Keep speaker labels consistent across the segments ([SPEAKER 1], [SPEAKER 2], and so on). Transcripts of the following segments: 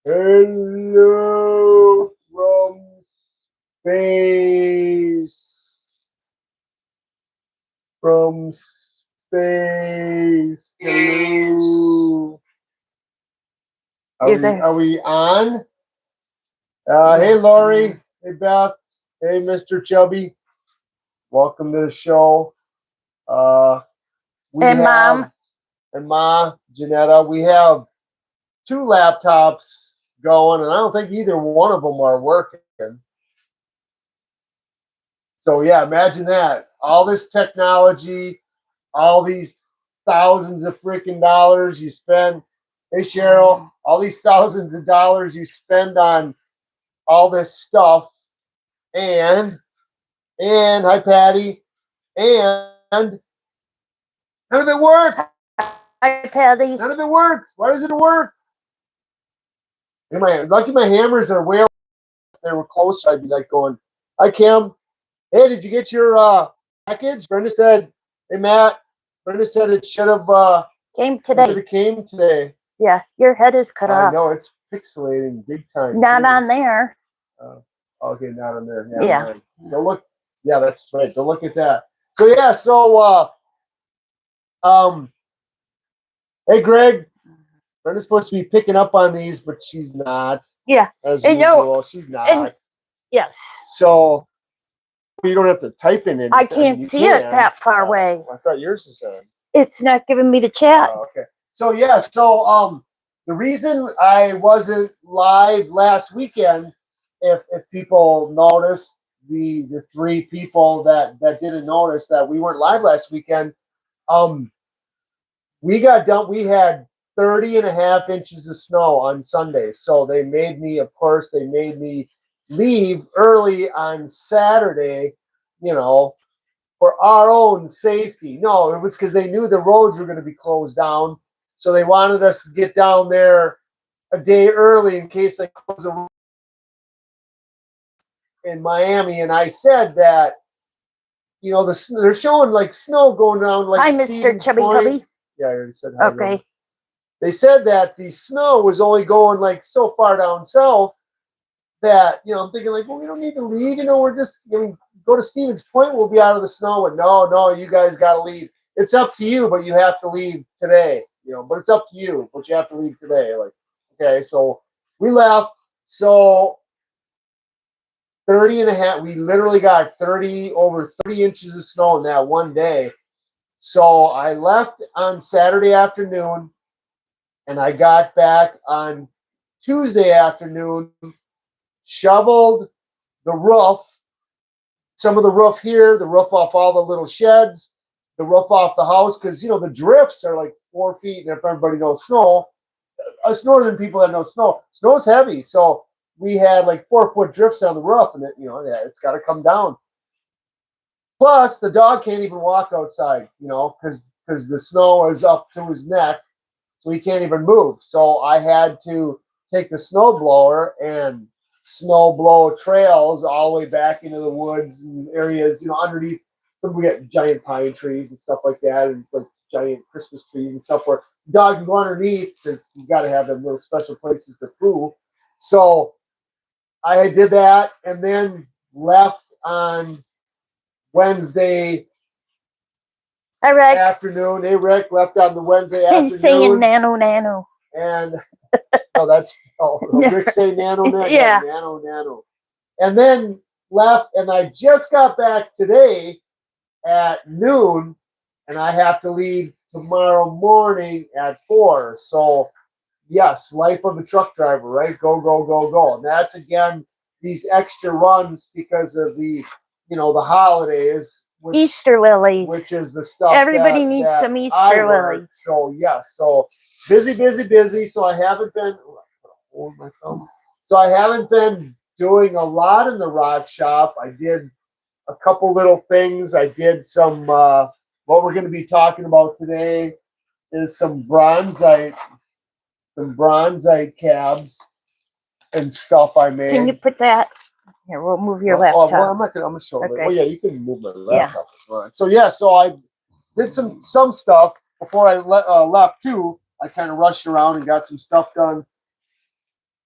[SPEAKER 1] Hello from space. From space. Hello.
[SPEAKER 2] You're there.
[SPEAKER 1] Are we on? Hey
[SPEAKER 2] Yeah.
[SPEAKER 1] Lori. Hey Beth. Hey Mr. Chubby. Welcome to the show. Uh, we
[SPEAKER 2] And
[SPEAKER 1] have
[SPEAKER 2] Mom,
[SPEAKER 1] and Ma Janetta. We have two laptops going, and I don't think either one of them are working. So yeah, imagine that. All this technology, all these thousands of freaking dollars you spend. Hey Cheryl, all these thousands of dollars you spend on all this stuff, and hi Patty, and none of it works.
[SPEAKER 2] hi Patty.
[SPEAKER 1] None of it works. Why doesn't it work? Lucky my hammers are way. If they were closer, I'd be like going, "Hi Kim, hey, did you get your package?" Brenda said, "Hey Matt." Brenda said it should have
[SPEAKER 2] Came
[SPEAKER 1] it should
[SPEAKER 2] today.
[SPEAKER 1] have came today.
[SPEAKER 2] Yeah, your head is cut
[SPEAKER 1] I
[SPEAKER 2] off.
[SPEAKER 1] know it's pixelating big time
[SPEAKER 2] Not
[SPEAKER 1] too.
[SPEAKER 2] on there.
[SPEAKER 1] Uh, okay, not on there. Yeah,
[SPEAKER 2] Yeah.
[SPEAKER 1] mine. Don't look. Yeah, that's right. Don't look at that. So yeah, um, hey Greg, Brenda's supposed to be picking up on these, but she's not.
[SPEAKER 2] Yeah.
[SPEAKER 1] As
[SPEAKER 2] And no,
[SPEAKER 1] usual, she's
[SPEAKER 2] and
[SPEAKER 1] not.
[SPEAKER 2] yes.
[SPEAKER 1] So you don't have to type in anything.
[SPEAKER 2] I
[SPEAKER 1] I mean,
[SPEAKER 2] can't
[SPEAKER 1] you
[SPEAKER 2] see it
[SPEAKER 1] can.
[SPEAKER 2] that far away.
[SPEAKER 1] I thought yours is on.
[SPEAKER 2] It's not giving me the chat.
[SPEAKER 1] Okay. So yeah, the reason I wasn't live last weekend, if people noticed, the three people that didn't notice that we weren't live last weekend, um we got done. We had 30.5 inches of snow on Sunday. So they made me leave early on Saturday, you know, for our own safety. No, it was because they knew the roads were going to be closed down. So they wanted us to get down there a day early in case they close the road in Miami. And I said that, they're showing like snow going down like
[SPEAKER 2] Hi, Mr.
[SPEAKER 1] Stevens
[SPEAKER 2] Chubby
[SPEAKER 1] Point.
[SPEAKER 2] Hubby.
[SPEAKER 1] Yeah, I already said hi to
[SPEAKER 2] Okay.
[SPEAKER 1] him. They said that the snow was only going like so far down south that, I'm thinking like, well, we don't need to leave. We're just go to Stevens Point. We'll be out of the snow. And no, you guys got to leave. It's up to you, but you have to leave today. But it's up to you, but you have to leave today. Like, okay, so we left. So 30.5. We literally got over 30 inches of snow in that one day. So I left on Saturday afternoon, and I got back on Tuesday afternoon, shoveled the roof, some of the roof here, the roof off all the little sheds, the roof off the house, because the drifts are like 4 feet, and if everybody knows snow, us northern people that know snow's heavy, so we had like 4 foot drifts on the roof, and it's got to come down. Plus, the dog can't even walk outside, because the snow is up to his neck, so he can't even move. So I had to take the snow blower and snow blow trails all the way back into the woods and areas, underneath. Some we got giant pine trees and stuff like that, and like giant Christmas trees and stuff where the dog can go underneath because you got to have them little special places to poo. So I did that and then left on Wednesday
[SPEAKER 2] Hi, Rick.
[SPEAKER 1] afternoon. Hey, Rick, left on the Wednesday
[SPEAKER 2] He's saying
[SPEAKER 1] afternoon.
[SPEAKER 2] nano.
[SPEAKER 1] And Rick say nano,
[SPEAKER 2] Yeah.
[SPEAKER 1] nano. And then left, and I just got back today at noon, and I have to leave tomorrow morning at 4. So, yes, life of the truck driver, right? Go, go, go, go. And that's, again, these extra runs because of the holidays.
[SPEAKER 2] Easter lilies.
[SPEAKER 1] Which is the stuff
[SPEAKER 2] everybody needs
[SPEAKER 1] that
[SPEAKER 2] some Easter lilies.
[SPEAKER 1] So yes, so busy. So I haven't been. So I haven't been doing a lot in the rock shop. I did a couple little things. I did some. What we're going to be talking about today is some bronzite cabs and stuff I made.
[SPEAKER 2] Can you put that? Here, we'll move your laptop.
[SPEAKER 1] Well, I'm not gonna. I'm gonna show it.
[SPEAKER 2] Okay.
[SPEAKER 1] Well, yeah, you can move my laptop. Yeah. So I did some stuff before I left too. I kind of rushed around and got some stuff done.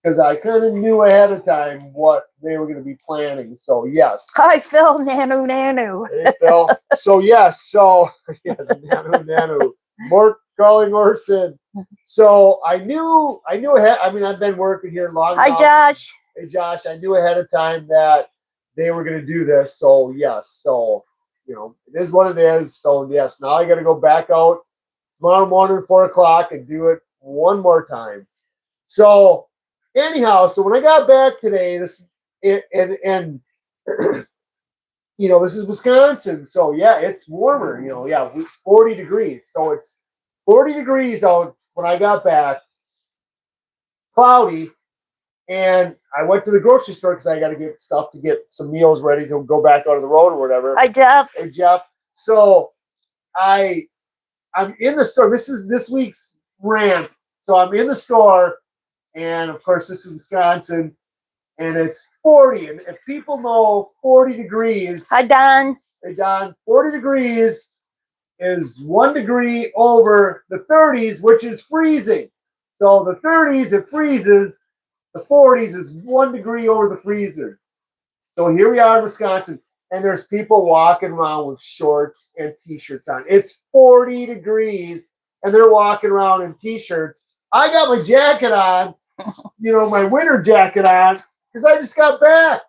[SPEAKER 1] because I kind of knew ahead of time what they were going to be planning. So yes.
[SPEAKER 2] Hi, Phil. Nanu.
[SPEAKER 1] Hey, Phil. So yes. So yes. Nanu. More calling Orson. So I knew ahead. I mean, I've been working here long
[SPEAKER 2] Hi,
[SPEAKER 1] enough.
[SPEAKER 2] Josh.
[SPEAKER 1] Hey, Josh. I knew ahead of time that they were going to do this. So yes. So it is what it is. So yes. Now I got to go back out tomorrow morning, 4 o'clock, and do it one more time. So anyhow, so when I got back today, this this is Wisconsin, so yeah, it's warmer. 40 degrees. So it's 40 degrees out when I got back, cloudy, and I went to the grocery store because I got to get stuff to get some meals ready to go back out on the road or whatever.
[SPEAKER 2] Hi, Jeff.
[SPEAKER 1] Hey, Jeff. So I'm in the store. This is this week's rant. So I'm in the store, and of course, this is Wisconsin, and it's 40. And if people know 40 degrees.
[SPEAKER 2] Hi, Don.
[SPEAKER 1] Hey, Don. 40 degrees is 1 degree over the 30s, which is freezing. So the 30s, it freezes. The 40s is 1 degree over the freezer. So here we are in Wisconsin, and there's people walking around with shorts and t-shirts on. It's 40 degrees, and they're walking around in t-shirts. I got my jacket on, my winter jacket on, because I just got back.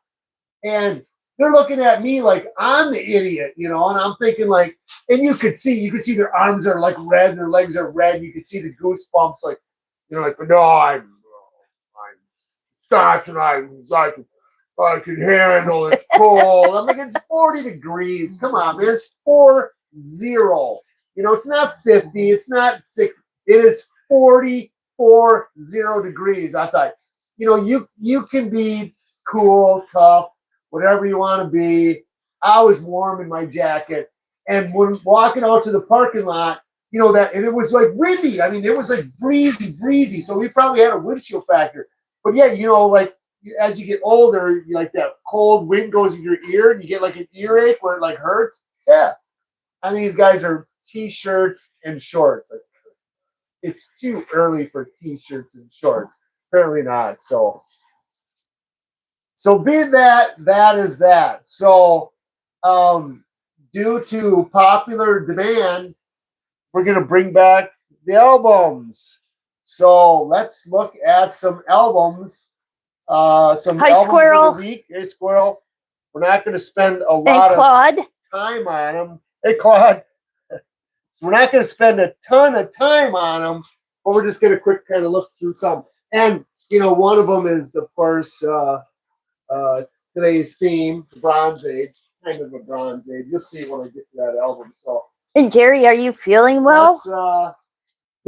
[SPEAKER 1] And they're looking at me like I'm the idiot, and I'm thinking like, and you could see their arms are like red, and their legs are red. You could see the goosebumps, like, but no, I'm Scotch, and I can handle it. It's cold. I'm like, it's 40 degrees. Come on, man. It's 40. It's not 50. It's not 60. It is 44 degrees. I thought, you can be cool, tough, whatever you want to be. I was warm in my jacket. And when walking out to the parking lot, and it was like windy. I mean, it was like breezy. So we probably had a windshield factor. But yeah, like as you get older, like that cold wind goes in your ear and you get like an earache where it like hurts. Yeah. And these guys are t-shirts and shorts. Like, it's too early for t-shirts and shorts. Apparently not. So being that is that. So due to popular demand, we're gonna bring back the albums. So let's look at some albums. Some
[SPEAKER 2] Hi,
[SPEAKER 1] albums
[SPEAKER 2] Squirrel.
[SPEAKER 1] of the week. Hey, Squirrel. We're not going to spend a lot of time on them. Hey, Claude. We're not going to spend a ton of time on them, but we're just going to quick kind of look through some. And, one of them is, of course, today's theme, the Bronze Age. Kind of a Bronze Age. You'll see when I get to that album. So.
[SPEAKER 2] And Jerry, are you feeling well?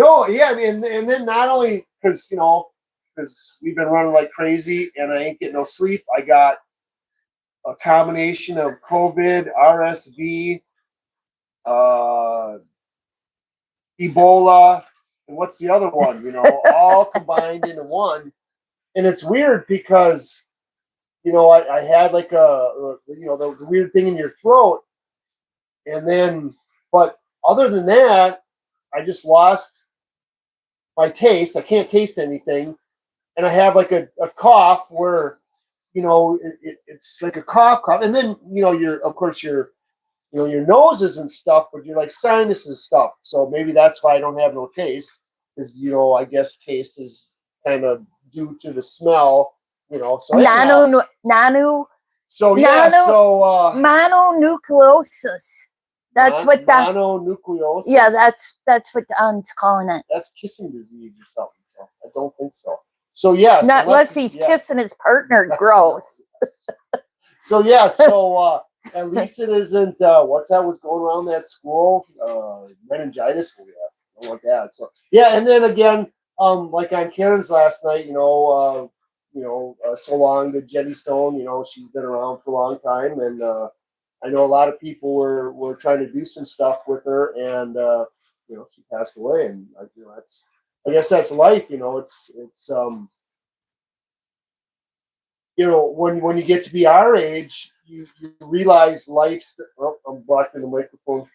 [SPEAKER 1] No, yeah. I mean, and then not only because, because we've been running like crazy and I ain't getting no sleep. I got a combination of COVID, RSV, Ebola, and what's the other one? All combined into one. And it's weird because, I had like the weird thing in your throat. And then, but other than that, I just lost my taste. I can't taste anything. And I have like a cough where, it's like a cough. And then, your noses and stuff, but your like sinuses stuff. So maybe that's why I don't have no taste, is, I guess taste is kind of due to the smell, so
[SPEAKER 2] Nanu.
[SPEAKER 1] So yeah,
[SPEAKER 2] mononucleosis. That's what
[SPEAKER 1] mononucleosis.
[SPEAKER 2] Yeah, that's what Don's calling it.
[SPEAKER 1] That's kissing disease or something. So I don't think so. So yeah,
[SPEAKER 2] not unless he's kissing his partner. Gross.
[SPEAKER 1] So yeah, so at least it isn't what's going around that school? Meningitis. I don't want that. So yeah, and then again, like on Karen's last night, so long to Jenny Stone. She's been around for a long time, and I know a lot of people were trying to do some stuff with her, and she passed away, and I guess that's life. It's when you get to be our age, you realize life's. Oh, I'm blocking the microphone.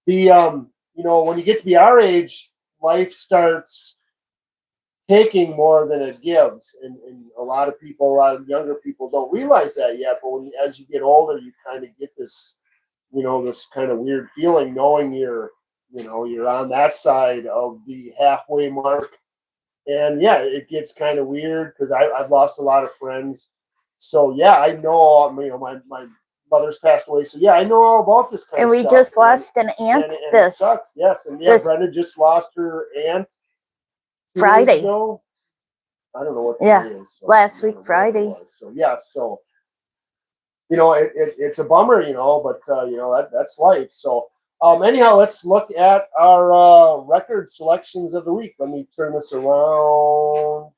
[SPEAKER 1] When you get to be our age, life starts taking more than it gives, and a lot of younger people don't realize that yet. But as you get older, you kind of get this, this kind of weird feeling, knowing you're on that side of the halfway mark. And yeah, it gets kind of weird because I've lost a lot of friends. So yeah, I know, my mother's passed away. So yeah, I know all about this kind
[SPEAKER 2] And
[SPEAKER 1] of
[SPEAKER 2] we
[SPEAKER 1] stuff.
[SPEAKER 2] just lost an aunt
[SPEAKER 1] And it
[SPEAKER 2] this
[SPEAKER 1] sucks, yes. And yeah,
[SPEAKER 2] this
[SPEAKER 1] Brenda just lost her aunt 2 days
[SPEAKER 2] Friday.
[SPEAKER 1] ago. I don't know what the
[SPEAKER 2] Yeah,
[SPEAKER 1] day is. So
[SPEAKER 2] last
[SPEAKER 1] I
[SPEAKER 2] week,
[SPEAKER 1] don't know what it
[SPEAKER 2] Friday.
[SPEAKER 1] was. So yeah, so it's a bummer, but that's life. So anyhow, let's look at our record selections of the week. Let me turn this around.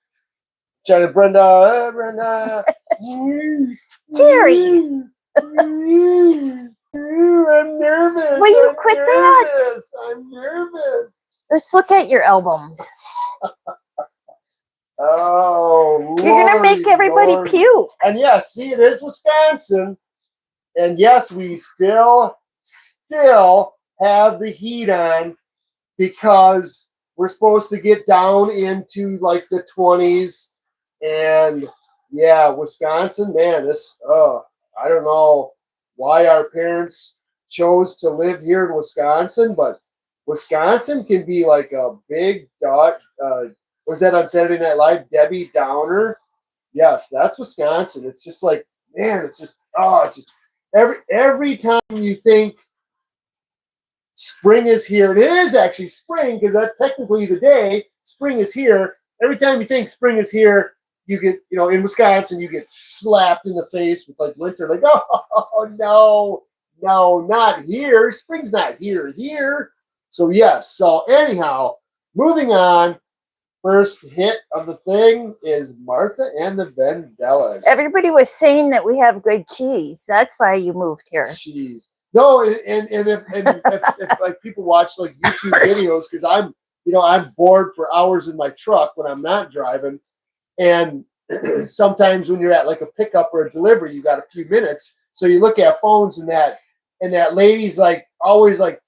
[SPEAKER 1] Jenna, Brenda, hey, Brenda.
[SPEAKER 2] Jerry.
[SPEAKER 1] I'm nervous.
[SPEAKER 2] Will you
[SPEAKER 1] I'm
[SPEAKER 2] quit
[SPEAKER 1] nervous. I'm nervous.
[SPEAKER 2] Let's look at your albums.
[SPEAKER 1] Oh,
[SPEAKER 2] You're gonna make everybody
[SPEAKER 1] Lordy.
[SPEAKER 2] puke.
[SPEAKER 1] And yes, see, it is Wisconsin. And yes, we still have the heat on because we're supposed to get down into like the 20s. And yeah, Wisconsin, man, I don't know why our parents chose to live here in Wisconsin, but Wisconsin can be like a big dot. Was that on Saturday Night Live? Debbie Downer. Yes, that's Wisconsin. It's just like, man, it's just every time you think spring is here, and it is actually spring because that's technically the day spring is here. Every time you think spring is here, you get, in Wisconsin, you get slapped in the face with like winter, like, oh no, not here. Spring's not here. So yes. So anyhow, moving on. First hit of the thing is Martha and the Vandellas.
[SPEAKER 2] Everybody was saying that we have good cheese. That's why you moved here.
[SPEAKER 1] Cheese. No, and if like people watch like YouTube videos, because I'm bored for hours in my truck when I'm not driving, and sometimes when you're at like a pickup or a delivery, you got a few minutes, so you look at phones and that lady's like always like,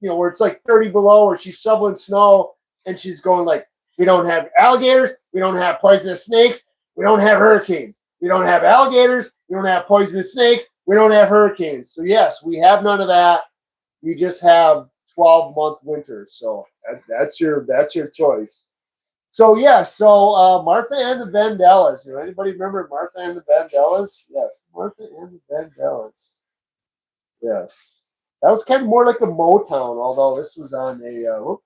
[SPEAKER 1] where it's like 30 below, or she's shoveling snow and she's going like, we don't have alligators, we don't have poisonous snakes, we don't have hurricanes. We don't have alligators, we don't have poisonous snakes, we don't have hurricanes. So yes, we have none of that. We just have 12-month winters. So that's your choice. So yes, Martha and the Vandellas. Anybody remember Martha and the Vandellas? Yes, Martha and the Vandellas. Yes, that was kind of more like a Motown, although this was on the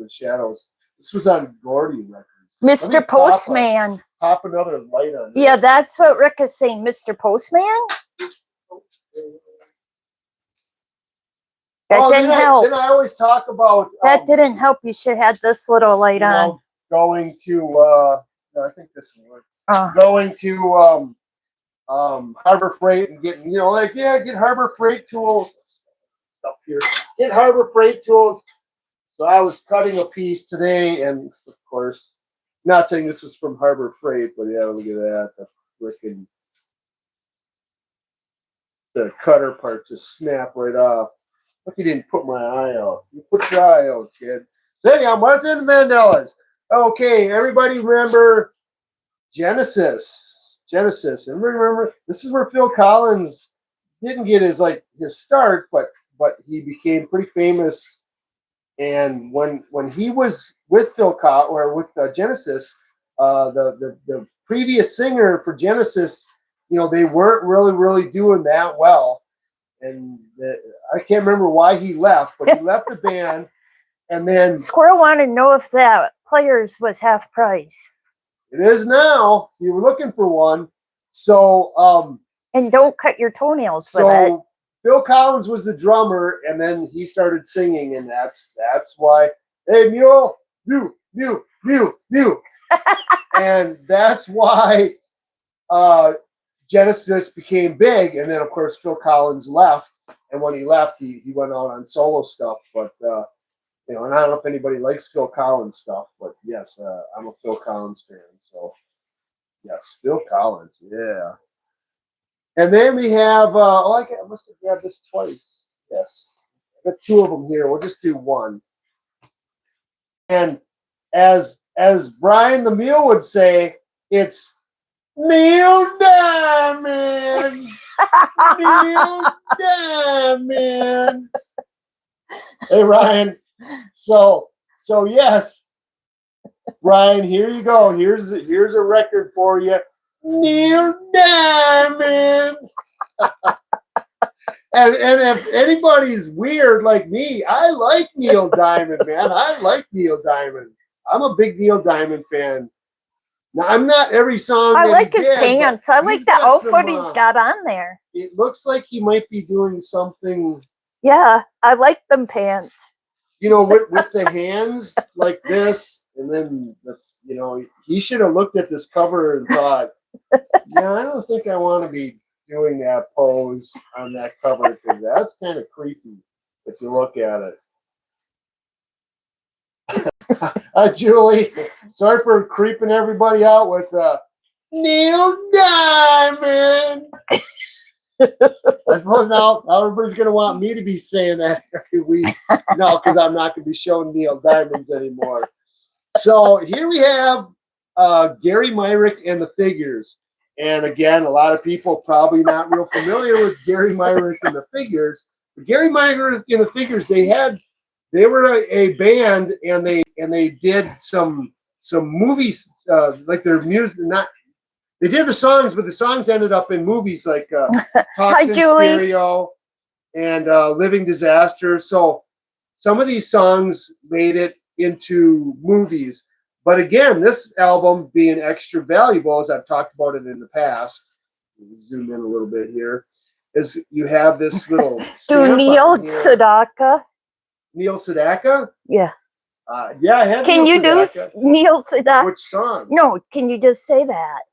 [SPEAKER 1] shadows. This was on Gordy Records.
[SPEAKER 2] Mr. Postman.
[SPEAKER 1] Pop another light on.
[SPEAKER 2] Yeah, that's what Rick is saying. Mr. Postman. That didn't help.
[SPEAKER 1] Then I always talk about
[SPEAKER 2] that didn't help. You should have this little light on.
[SPEAKER 1] Going to I think this one. Going to Harbor Freight and getting get Harbor Freight tools stuff here. Get Harbor Freight tools. So I was cutting a piece today, and of course, not saying this was from Harbor Freight, but yeah, look at that. The cutter part just snapped right off. Look, you didn't put my eye out. You put your eye out, kid. So anyhow, Martha and the Vandellas. Okay, everybody remember Genesis. And remember, this is where Phil Collins didn't get his start, but he became pretty famous. And when he was with Phil Collins or with Genesis, the previous singer for Genesis, they weren't really doing that well. And I can't remember why he left, but he left the band. And then
[SPEAKER 2] Squirrel wanted to know if that Players was half price.
[SPEAKER 1] It is now. You were looking for one. So
[SPEAKER 2] and don't cut your toenails with it.
[SPEAKER 1] Phil Collins was the drummer, and then he started singing, and that's why. Hey, mule, mule. And that's why Genesis became big, and then of course Phil Collins left, and when he left, he went out on solo stuff. But and I don't know if anybody likes Phil Collins stuff, but yes, I'm a Phil Collins fan. So yes, Phil Collins, yeah. And then we have, I must have grabbed this twice. Yes. I got two of them here. We'll just do one. And as as Brian the Mule would say, it's Neil Diamond. Neil Diamond. Hey Ryan. So yes, Ryan, here you go. Here's a record for you. Neil Diamond. And if anybody's weird like me, I like Neil Diamond, man. I like Neil Diamond. I'm a big Neil Diamond fan. Now I'm not every song.
[SPEAKER 2] I
[SPEAKER 1] that
[SPEAKER 2] like
[SPEAKER 1] he
[SPEAKER 2] his
[SPEAKER 1] did,
[SPEAKER 2] pants. I like the outfit he's got on there.
[SPEAKER 1] It looks like he might be doing something.
[SPEAKER 2] Yeah, I like them pants.
[SPEAKER 1] You know, with the hands like this, and then he should have looked at this cover and thought, "Yeah, I don't think I want to be doing that pose on that cover because that's kind of creepy if you look at it." Julie, sorry for creeping everybody out with Neil Diamond. I suppose now everybody's going to want me to be saying that every week. No, because I'm not going to be showing Neil Diamonds anymore. So here we have Gary Myrick and the Figures. And again, a lot of people probably not real familiar with Gary Myrick and the Figures. But Gary Myrick and the Figures, they were a band, and they did some movies, like their music. Not they did the songs, but the songs ended up in movies like Toxin Stereo and Living Disaster. So some of these songs made it into movies. But again, this album being extra valuable, as I've talked about it in the past, zoom in a little bit here, is you have this little
[SPEAKER 2] Do Neil Sedaka?
[SPEAKER 1] Neil Sedaka?
[SPEAKER 2] Yeah.
[SPEAKER 1] Yeah, I had
[SPEAKER 2] Can you do Neil Sedaka?
[SPEAKER 1] Which song?
[SPEAKER 2] No, can you just say that?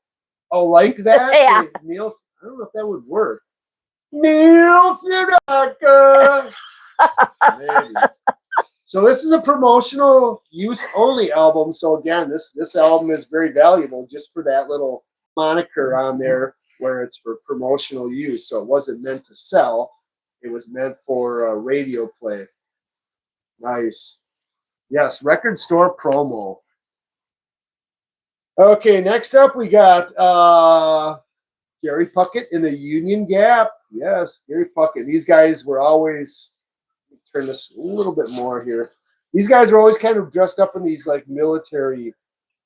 [SPEAKER 1] Oh, like that?
[SPEAKER 2] Yeah.
[SPEAKER 1] Neil, I don't know if that would work. Neil Sedaka. Maybe. So this is a promotional use only album. So again, this album is very valuable just for that little moniker on there where it's for promotional use. So it wasn't meant to sell. It was meant for radio play. Nice. Yes, record store promo. Okay, next up we got Gary Puckett in the Union Gap. Yes, Gary Puckett. These guys were always, turn this a little bit more here. These guys were always kind of dressed up in these like military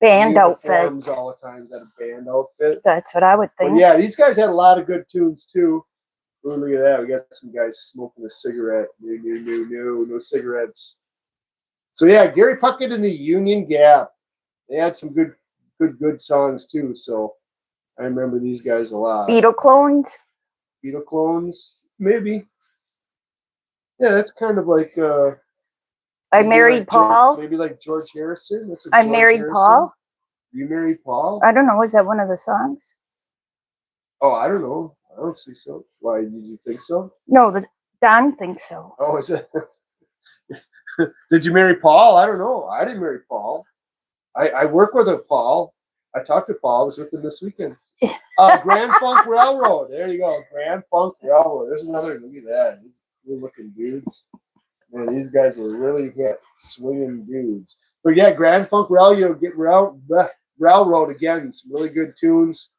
[SPEAKER 2] band outfits
[SPEAKER 1] all the time. Is that a band outfit?
[SPEAKER 2] That's what I would think.
[SPEAKER 1] But yeah, these guys had a lot of good tunes too. Ooh, look at that. We got some guys smoking a cigarette. No cigarettes. So yeah, Gary Puckett in the Union Gap. They had some good songs too. So I remember these guys a lot.
[SPEAKER 2] Beatle Clones?
[SPEAKER 1] Beatle Clones? Maybe. Yeah, that's kind of like
[SPEAKER 2] I married
[SPEAKER 1] like
[SPEAKER 2] Paul.
[SPEAKER 1] Maybe like George Harrison. That's
[SPEAKER 2] I married Harrison. Paul.
[SPEAKER 1] You married Paul?
[SPEAKER 2] I don't know. Is that one of the songs?
[SPEAKER 1] Oh, I don't know. I don't see so. Why did you think so?
[SPEAKER 2] No, Don thinks so.
[SPEAKER 1] Oh, is it? Did you marry Paul? I don't know. I didn't marry Paul. I work with a Paul. I talked to Paul. I was with him this weekend. Grand Funk Railroad. There you go. Grand Funk Railroad. There's another. Look at that. Good looking dudes. Man, these guys were really swinging dudes. But yeah, Grand Funk Railroad again. Some really good tunes.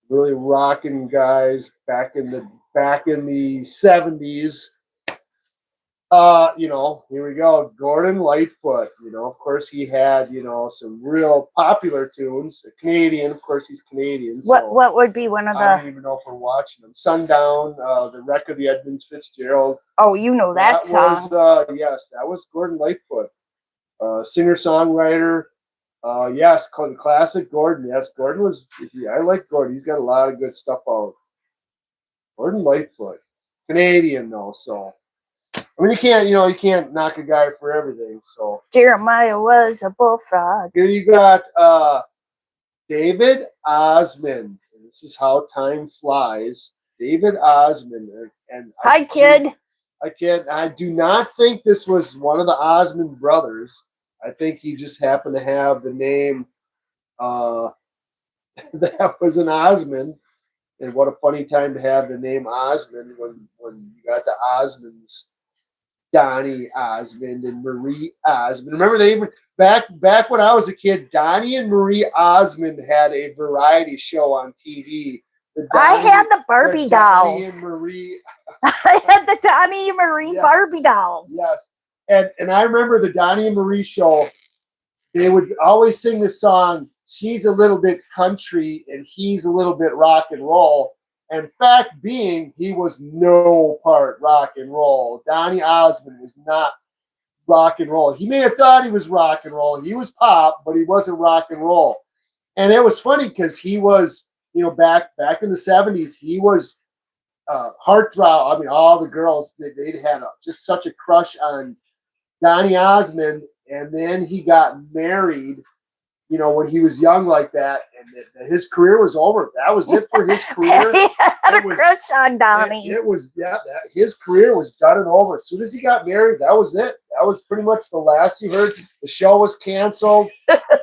[SPEAKER 1] Really rocking guys back in the 70s. Here we go. Gordon Lightfoot. Of course he had, some real popular tunes. A Canadian, of course he's Canadian. So
[SPEAKER 2] what would be one of the?
[SPEAKER 1] I don't even know if we're watching them. Sundown, the Wreck of the Edmonds Fitzgerald.
[SPEAKER 2] Oh, you know that song.
[SPEAKER 1] Yes, that was Gordon Lightfoot. Singer-songwriter. Yes, classic Gordon. Yes, Gordon was. I like Gordon. He's got a lot of good stuff out. Gordon Lightfoot, Canadian though, so. I mean, you can't knock a guy for everything. So
[SPEAKER 2] Jeremiah was a bullfrog.
[SPEAKER 1] Here you got David Osmond. This is how time flies. David Osmond. And
[SPEAKER 2] Hi, kid.
[SPEAKER 1] I do not think this was one of the Osmond brothers. I think he just happened to have the name that was an Osmond. And what a funny time to have the name Osmond when you got the Osmonds. Donny Osmond and Marie Osmond. Remember they even back when I was a kid, Donny and Marie Osmond had a variety show on TV.
[SPEAKER 2] I had the Barbie
[SPEAKER 1] Donny
[SPEAKER 2] dolls.
[SPEAKER 1] and Marie.
[SPEAKER 2] I had the Donnie and Marie
[SPEAKER 1] Yes,
[SPEAKER 2] Barbie dolls.
[SPEAKER 1] yes. And I remember the Donny and Marie show. They would always sing the song, she's a little bit country and he's a little bit rock and roll. And fact being, he was no part rock and roll. Donny Osmond was not rock and roll. He may have thought he was rock and roll. He was pop, but he wasn't rock and roll. And it was funny because he was, back in the 70s, he was heartthrob. I mean, all the girls, they'd had just such a crush on Donny Osmond, and then he got married, when he was young like that, and his career was over. That was it for his career.
[SPEAKER 2] He had a crush on Donnie.
[SPEAKER 1] It was, his career was done and over. As soon as he got married, that was it. That was pretty much the last you heard. The show was canceled,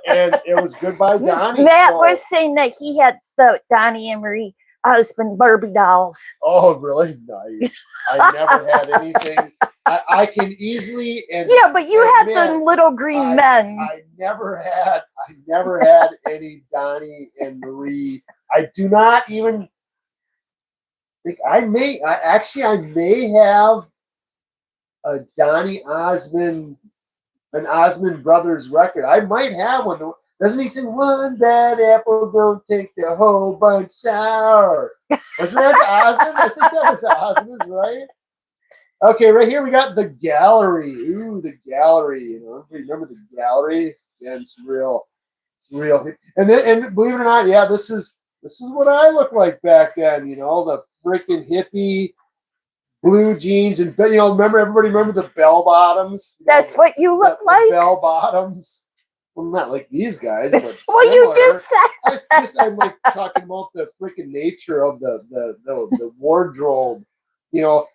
[SPEAKER 1] and it was goodbye, Donnie.
[SPEAKER 2] Matt was saying that he had the Donnie and Marie Osmond Barbie dolls.
[SPEAKER 1] Oh, really? Nice. I never had anything. I can easily
[SPEAKER 2] but you had the little green men.
[SPEAKER 1] I never had any Donnie and Marie. I do not even think I may have a Donnie Osmond, an Osmond Brothers record. I might have one. Doesn't he sing "One bad apple don't take the whole bunch sour"? Wasn't that Osmond? I think that was the Osmonds, right? Okay, right here we got the gallery. Ooh, the gallery. Remember the gallery? Yeah, it's real. And believe it or not, yeah, this is what I looked like back then. The freaking hippie blue jeans and everybody remember the bell bottoms.
[SPEAKER 2] That's what you look like.
[SPEAKER 1] The bell bottoms. Well, not like these guys, but
[SPEAKER 2] well, you just said.
[SPEAKER 1] I'm like talking about the freaking nature of the wardrobe.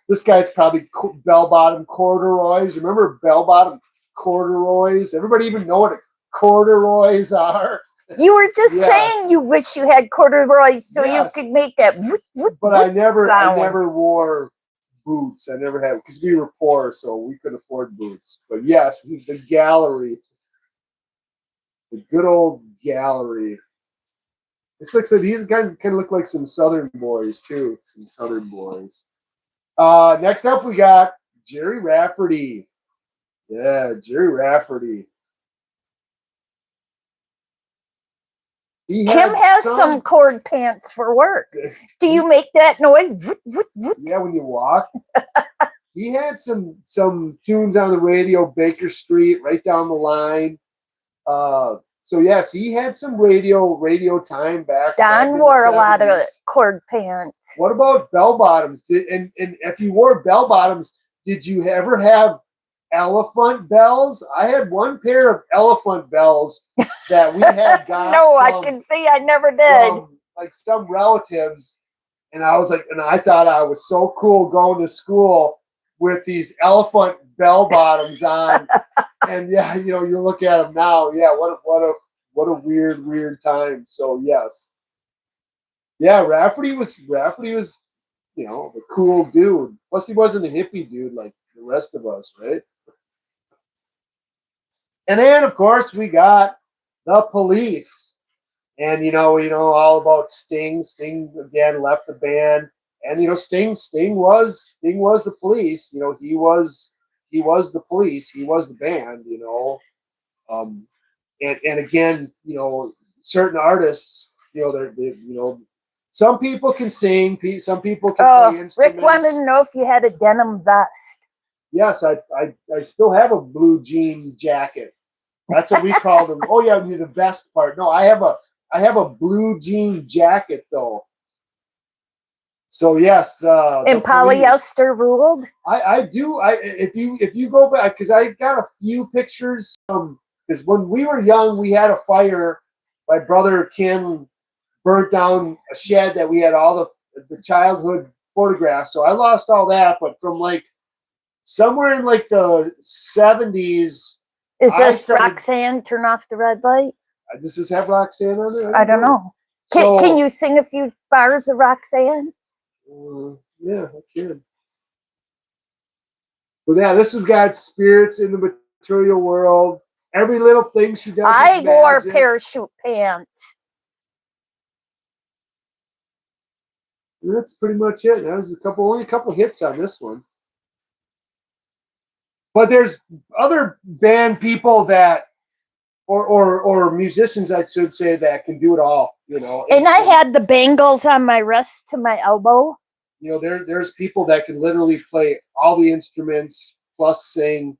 [SPEAKER 1] This guy's probably bell-bottom corduroys. Remember bell-bottom corduroys? Everybody even know what corduroys are?
[SPEAKER 2] You were just saying you wish you had corduroys so you could make that.
[SPEAKER 1] But I never wore boots. I never had, because we were poor, so we couldn't afford boots. But yes, the gallery, the good old gallery. This looks like these guys kind of look like some Southern boys too. Some Southern boys. Next up, we got Jerry Rafferty. Yeah, Jerry Rafferty.
[SPEAKER 2] Tim has some cord pants for work. Do you make that noise?
[SPEAKER 1] Yeah, when you walk. He had some tunes on the radio, Baker Street, right down the line. So yes, he had some radio time back.
[SPEAKER 2] Don wore a lot of cord pants.
[SPEAKER 1] What about bell bottoms? And if you wore bell bottoms, did you ever have elephant bells? I had one pair of elephant bells that we had got.
[SPEAKER 2] No, I can see I never did.
[SPEAKER 1] From, like some relatives, and I was like, and I thought I was so cool going to school with these elephant bell bottoms on. And yeah, you look at them now. Yeah, what a weird time. So yes, yeah, Rafferty was a cool dude. Plus, he wasn't a hippie dude like the rest of us, right? And then, of course, we got the Police, and all about Sting. Sting again left the band, and Sting was the Police. He was the Police. He was the band. And again, certain artists, they're some people can sing, some people can play instruments.
[SPEAKER 2] Rick wanted to know if you had a denim vest.
[SPEAKER 1] Yes, I still have a blue jean jacket. That's what we call them. Oh yeah, the vest part. No, I have a blue jean jacket though. So yes,
[SPEAKER 2] and polyester ruled.
[SPEAKER 1] I do. If you go back, because I got a few pictures. Because when we were young, we had a fire. My brother Ken burnt down a shed that we had all the childhood photographs. So I lost all that. But from like somewhere in like the 70s.
[SPEAKER 2] Is this Roxanne? Turn off the red light.
[SPEAKER 1] Does this have Roxanne on there?
[SPEAKER 2] I don't know. Can you sing a few bars of Roxanne?
[SPEAKER 1] Yeah, I can. But yeah, this has got spirits in the material world. Every little thing she does.
[SPEAKER 2] I
[SPEAKER 1] is
[SPEAKER 2] wore
[SPEAKER 1] magic.
[SPEAKER 2] parachute pants.
[SPEAKER 1] And that's pretty much it. That was only a couple hits on this one. But there's other band people that, or musicians, I should say, that can do it all. You know.
[SPEAKER 2] And I had the bangles on my wrist to my elbow.
[SPEAKER 1] You know, there's people that can literally play all the instruments, plus sing,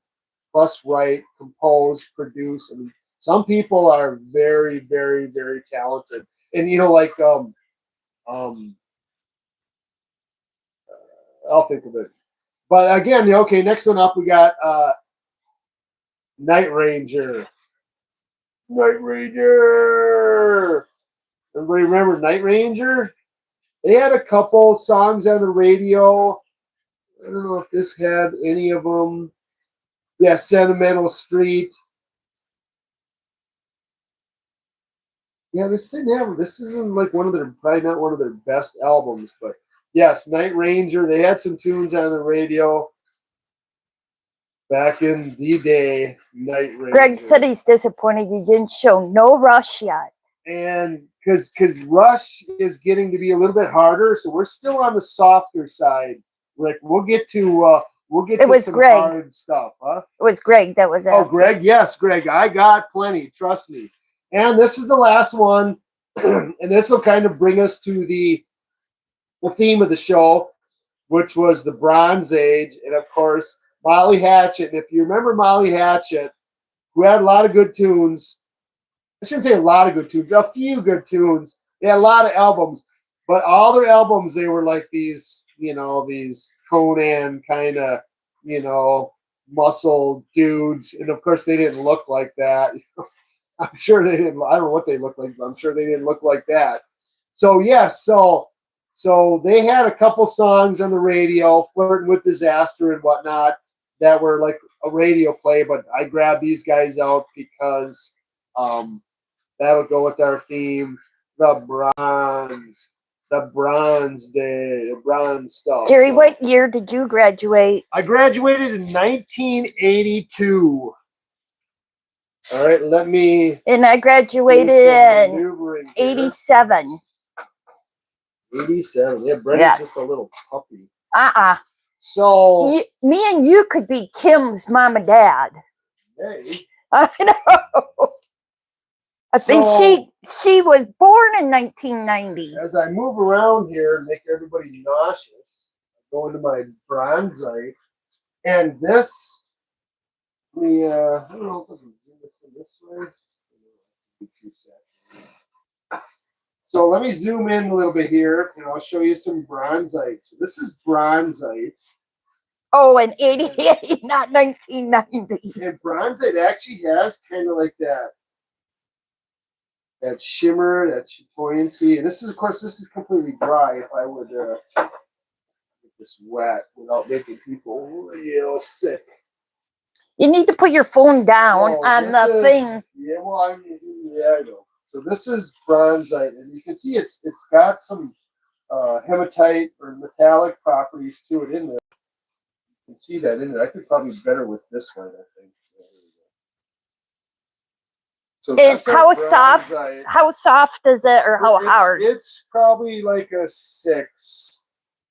[SPEAKER 1] plus write, compose, produce. I mean, some people are very, very, very talented. And you know, like I'll think of it. But again, okay, next one up we got Night Ranger. Night Ranger. Everybody remember Night Ranger? They had a couple songs on the radio. I don't know if this had any of them. Yeah, Sentimental Street. Yeah, this didn't have. This isn't like one of their, probably not one of their best albums, but yes, Night Ranger. They had some tunes on the radio back in the day. Night Ranger.
[SPEAKER 2] Greg said he's disappointed you didn't show No Rush yet.
[SPEAKER 1] And because Rush is getting to be a little bit harder, so we're still on the softer side. Rick, we'll get to some
[SPEAKER 2] Greg.
[SPEAKER 1] hard stuff, huh?
[SPEAKER 2] It was Greg that was asking.
[SPEAKER 1] Oh, Greg, yes, Greg, I got plenty. Trust me. And this is the last one, and this will kind of bring us to the theme of the show, which was the Bronze Age, and of course Molly Hatchet. And if you remember Molly Hatchet, who had a lot of good tunes. I shouldn't say a lot of good tunes, a few good tunes. They had a lot of albums, but all their albums, they were like these, you know, these Conan kind of, you know, muscle dudes. And of course, they didn't look like that. I'm sure they didn't. I don't know what they looked like, but I'm sure they didn't look like that. So, yes, so they had a couple songs on the radio, Flirting with Disaster and whatnot, that were like a radio play, but I grabbed these guys out because that'll go with our theme, the Bronze Day, the bronze stuff.
[SPEAKER 2] Jerry, what year did you graduate?
[SPEAKER 1] I graduated in 1982. All right, let me.
[SPEAKER 2] And I graduated in 87.
[SPEAKER 1] 87. Yeah, Brendan's just a little puppy. So
[SPEAKER 2] me and you could be Kim's mom and dad.
[SPEAKER 1] Hey.
[SPEAKER 2] I know. I think she was born in 1990.
[SPEAKER 1] As I move around here and make everybody nauseous, I go into my bronzite, and this. I don't know if I can zoom this in this way. So let me zoom in a little bit here, and I'll show you some bronzite. So this is bronzite.
[SPEAKER 2] Oh, in 88, not 1990.
[SPEAKER 1] And bronzite actually has kind of like that shimmer, that buoyancy. And this is, of course, this is completely dry. If I would get this wet without making people real sick.
[SPEAKER 2] You need to put your phone down on the thing.
[SPEAKER 1] Yeah, well, I know. So this is bronzite, and you can see it's got some hematite or metallic properties to it in there. You can see that in there. I could probably better with this one, I think. So
[SPEAKER 2] and how soft is it, or how hard?
[SPEAKER 1] It's probably like a 6,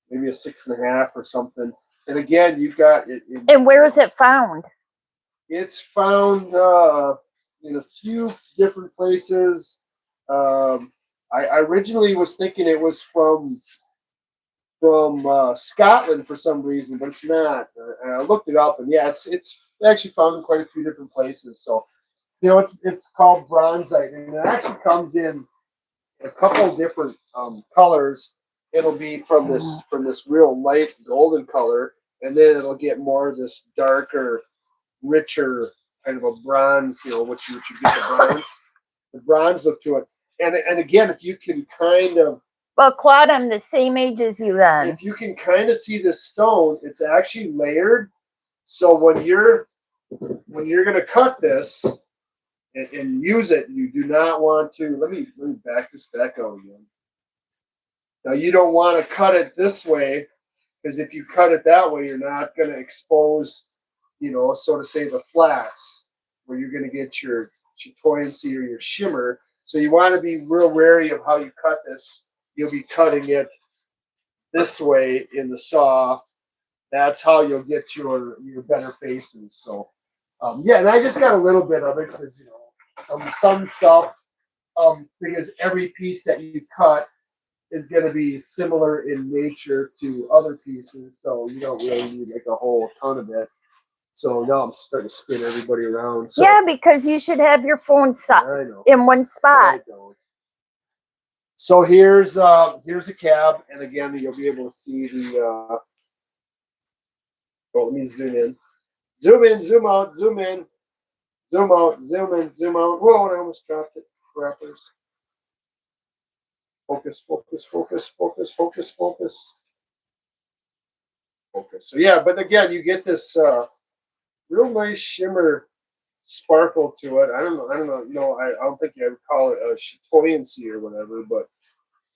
[SPEAKER 1] maybe a 6.5 or something. And again, you've got it.
[SPEAKER 2] And where is it found?
[SPEAKER 1] It's found in a few different places. I originally was thinking it was from Scotland for some reason, but it's not. I looked it up, and yeah, it's actually found in quite a few different places. So, you know, it's called bronzite, and it actually comes in a couple different colors. It'll be from this real light golden color, and then it'll get more of this darker, richer kind of a bronze, you know, which you get the bronze look to it. And again, if you can kind of,
[SPEAKER 2] well, Claude, I'm the same age as you then.
[SPEAKER 1] If you can kind of see this stone, it's actually layered. So when you're gonna cut this and use it, you do not want to. Let me back this back out again. Now you don't want to cut it this way because if you cut it that way, you're not going to expose, so to say, the flats where you're going to get your chatoyancy or your shimmer. So you want to be real wary of how you cut this. You'll be cutting it this way in the saw. That's how you'll get your better faces. So yeah, and I just got a little bit of it because some stuff, because every piece that you cut is going to be similar in nature to other pieces, so you don't really need like a whole ton of it. So now I'm starting to spin everybody around. So,
[SPEAKER 2] yeah, because you should have your phone
[SPEAKER 1] I know,
[SPEAKER 2] in one spot.
[SPEAKER 1] I don't. So here's a cab, and again you'll be able to see the. Let me zoom in, zoom out, zoom in, zoom out, zoom in, zoom out. Whoa! I almost dropped it. Wrappers. Focus, focus, focus, focus, focus, focus. Focus. So yeah, but again, you get this real nice shimmer sparkle to it. I don't know. I don't think I would call it a chatoyancy or whatever, but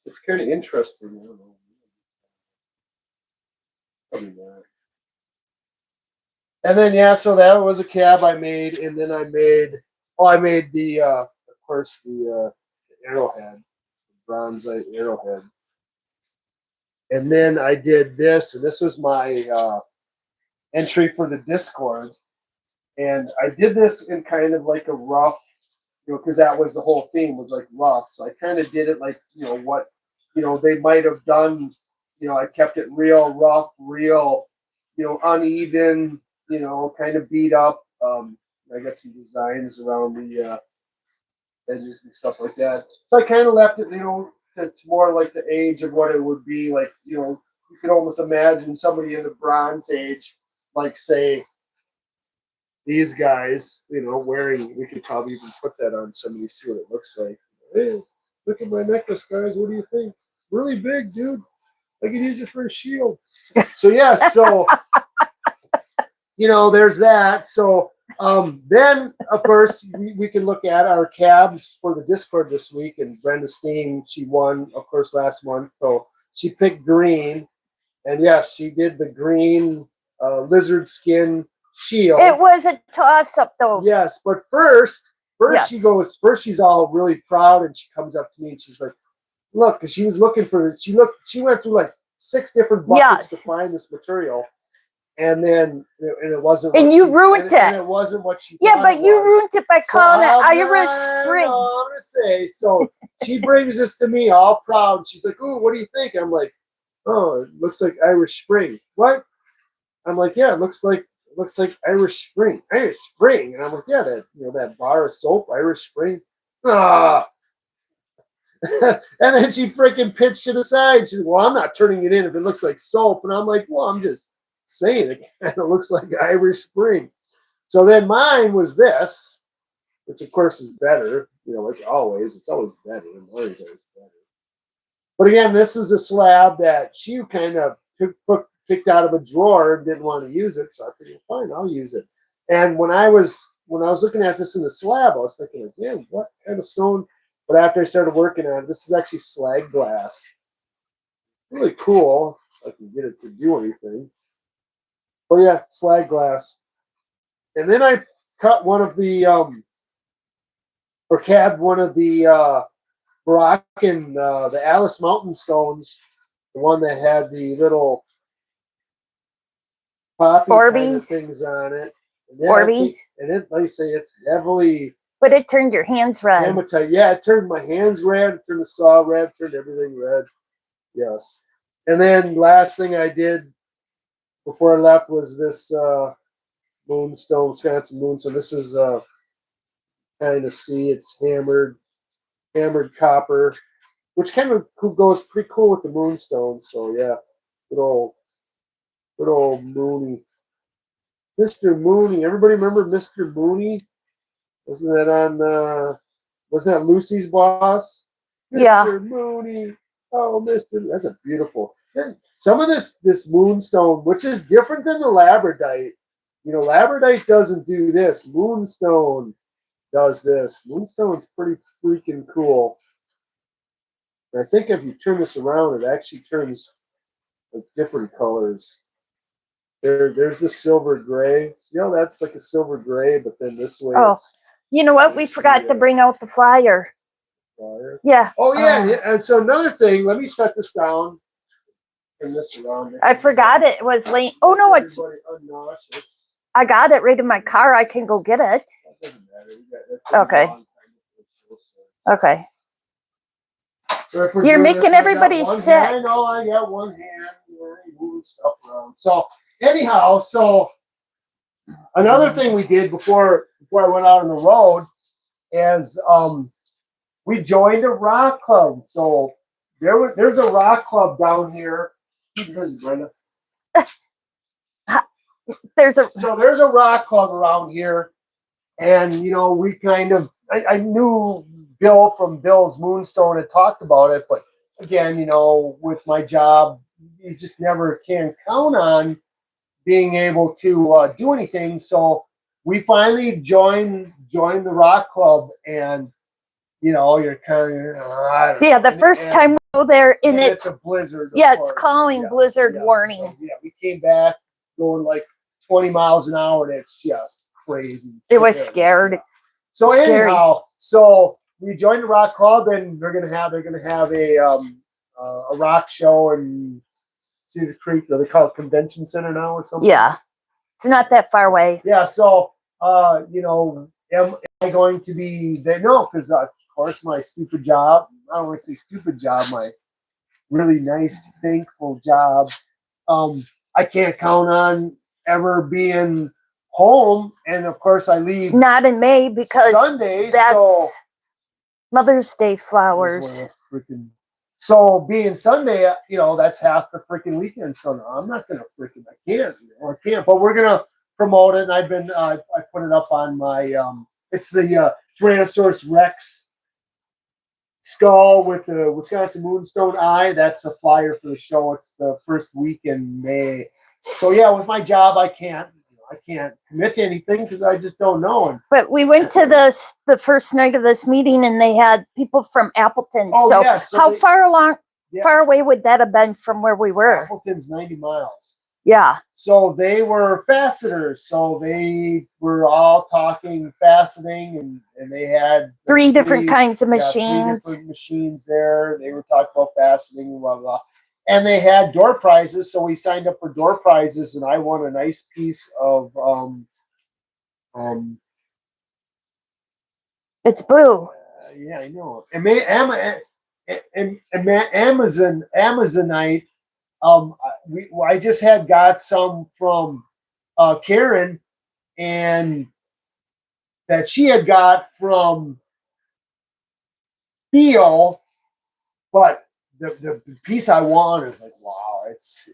[SPEAKER 1] it's kind of interesting. I don't know. Probably not. And then yeah, so that was a cab I made, and then I made the of course the arrowhead, bronzite arrowhead. And then I did this, and this was my entry for the Discord. And I did this in kind of like a rough, because that was the whole theme was like rough. So I kind of did it like, what, they might have done. I kept it real rough, real, uneven, kind of beat up. I got some designs around the edges and stuff like that. So I kind of left it, to more like the age of what it would be like. You could almost imagine somebody in the Bronze Age, like say these guys, wearing. We could probably even put that on somebody, see what it looks like. Hey, look at my necklace, guys. What do you think? Really big, dude. I can use it for a shield. So yeah, there's that. So then of course we can look at our cabs for the Discord this week. And Brenda's theme, she won, of course, last month. So she picked green, and yes, she did the green lizard skin shield.
[SPEAKER 2] It was a toss-up, though.
[SPEAKER 1] Yes, but first
[SPEAKER 2] Yes.
[SPEAKER 1] she's all really proud, and she comes up to me and she's like, look, because she was looking for this. She went through like 6 different buckets to find this material. And then it wasn't.
[SPEAKER 2] And you ruined it.
[SPEAKER 1] And it wasn't what she.
[SPEAKER 2] Yeah, but you ruined it by calling it Irish Spring.
[SPEAKER 1] I'm gonna say. So she brings this to me all proud. She's like, "Ooh, what do you think?" I'm like, "Oh, it looks like Irish Spring." What? I'm like, "Yeah, it looks like Irish Spring." Irish Spring, and I'm like, "Yeah, that bar of soap, Irish Spring." Ah. And then she freaking pitched it aside. She's like, "Well, I'm not turning it in if it looks like soap." And I'm like, "Well, I'm just saying it kind of looks like Irish Spring." So then mine was this, which of course is better, like always. It's always better. Mine's always better. But again, this is a slab that she kind of picked out of a drawer and didn't want to use it. So I figured, fine, I'll use it. And when I was looking at this in the slab, I was thinking, man, what kind of stone? But after I started working on it, this is actually slag glass. Really cool. If I can get it to do anything. But yeah, slag glass. And then I cut one of the, or cabbed one of the Moroccan, the Alice Mountain stones, the one that had the little poppy kind of things on it. And
[SPEAKER 2] Orbeez.
[SPEAKER 1] And it, like I say, it's heavily.
[SPEAKER 2] But it turned your hands red.
[SPEAKER 1] Hematite. Yeah, it turned my hands red, it turned the saw red, turned everything red. Yes. And then last thing I did before I left was this moonstone, Wisconsin moonstone. This is kind of see it's hammered copper, which kind of goes pretty cool with the moonstone. So yeah, good old Mooney, Mr. Mooney. Everybody remember Mr. Mooney? Wasn't that Lucy's boss?
[SPEAKER 2] Yeah.
[SPEAKER 1] Mr. Mooney. Oh, that's a beautiful. Some of this moonstone, which is different than the labradite. Labradite doesn't do this. Moonstone does this. Moonstone's pretty freaking cool. And I think if you turn this around, it actually turns like different colors. There's the silver gray. You know, that's like a silver gray, but then this way
[SPEAKER 2] Oh,
[SPEAKER 1] it's
[SPEAKER 2] you know what? We
[SPEAKER 1] it's
[SPEAKER 2] forgot to bring out the flyer.
[SPEAKER 1] flyer.
[SPEAKER 2] Yeah.
[SPEAKER 1] Oh yeah, yeah, and so another thing. Let me set this down. Turn this around.
[SPEAKER 2] I forgot it was late. Oh no, it's.
[SPEAKER 1] Everybody unnauseous.
[SPEAKER 2] I got it right in my car. I can go get it.
[SPEAKER 1] That doesn't matter. That's a
[SPEAKER 2] Okay.
[SPEAKER 1] long time to post it.
[SPEAKER 2] Okay.
[SPEAKER 1] So if we're
[SPEAKER 2] You're
[SPEAKER 1] doing
[SPEAKER 2] making
[SPEAKER 1] this, I got
[SPEAKER 2] everybody
[SPEAKER 1] one
[SPEAKER 2] sick.
[SPEAKER 1] hand. I know I got one hand. Moving stuff around. So anyhow, so another thing we did before I went out on the road is we joined a rock club. So there's a rock club down here. There's Brenda.
[SPEAKER 2] There's a.
[SPEAKER 1] So there's a rock club around here, and you know we kind of I knew Bill from Bill's Moonstone had talked about it, but again, you know, with my job, you just never can count on being able to do anything. So we finally joined the rock club, and you know, you're kind of I don't
[SPEAKER 2] Yeah,
[SPEAKER 1] know.
[SPEAKER 2] the first time we go there, and
[SPEAKER 1] it's
[SPEAKER 2] it's.
[SPEAKER 1] a blizzard.
[SPEAKER 2] Yeah,
[SPEAKER 1] of
[SPEAKER 2] it's
[SPEAKER 1] course.
[SPEAKER 2] calling
[SPEAKER 1] Yeah,
[SPEAKER 2] blizzard
[SPEAKER 1] yeah,
[SPEAKER 2] warning.
[SPEAKER 1] So, yeah, we came back going like 20 miles an hour, and it's just crazy.
[SPEAKER 2] It was scared.
[SPEAKER 1] Yeah. So
[SPEAKER 2] Scary.
[SPEAKER 1] anyhow, so we joined the rock club, and they're gonna have a rock show in Cedar Creek. Or they call it Convention Center now or something.
[SPEAKER 2] Yeah, it's not that far away.
[SPEAKER 1] Yeah. So you know, am I going to be there? No, because of course my stupid job. I don't want to say stupid job. My really nice, thankful job. I can't count on ever being home, and of course I leave
[SPEAKER 2] Not in May because
[SPEAKER 1] Sunday.
[SPEAKER 2] that's
[SPEAKER 1] So
[SPEAKER 2] Mother's Day flowers.
[SPEAKER 1] So being Sunday, you know, that's half the freaking weekend. So no, I'm not gonna I can't, I can't. But we're gonna promote it, and I've been, I put it up on my, it's the Tyrannosaurus Rex skull with the Wisconsin Moonstone eye. That's a flyer for the show. It's the first week in May. So yeah, with my job, I can't commit to anything because I just don't know.
[SPEAKER 2] But we went to the first night of this meeting, and they had people from Appleton.
[SPEAKER 1] Oh,
[SPEAKER 2] so
[SPEAKER 1] yeah,
[SPEAKER 2] how far away would that have been from where we were?
[SPEAKER 1] Appleton's 90 miles.
[SPEAKER 2] Yeah.
[SPEAKER 1] So they were fasteners. So they were all talking faceting, and they had
[SPEAKER 2] three different kinds of machines.
[SPEAKER 1] 3 different machines there. They were talking about faceting and blah, blah. And they had door prizes. So we signed up for door prizes, and I won a nice piece of
[SPEAKER 2] it's blue.
[SPEAKER 1] Yeah, I know. Amazonite. I just got some from Karen, and that she had got from Theo, but the piece I want is like, wow, it's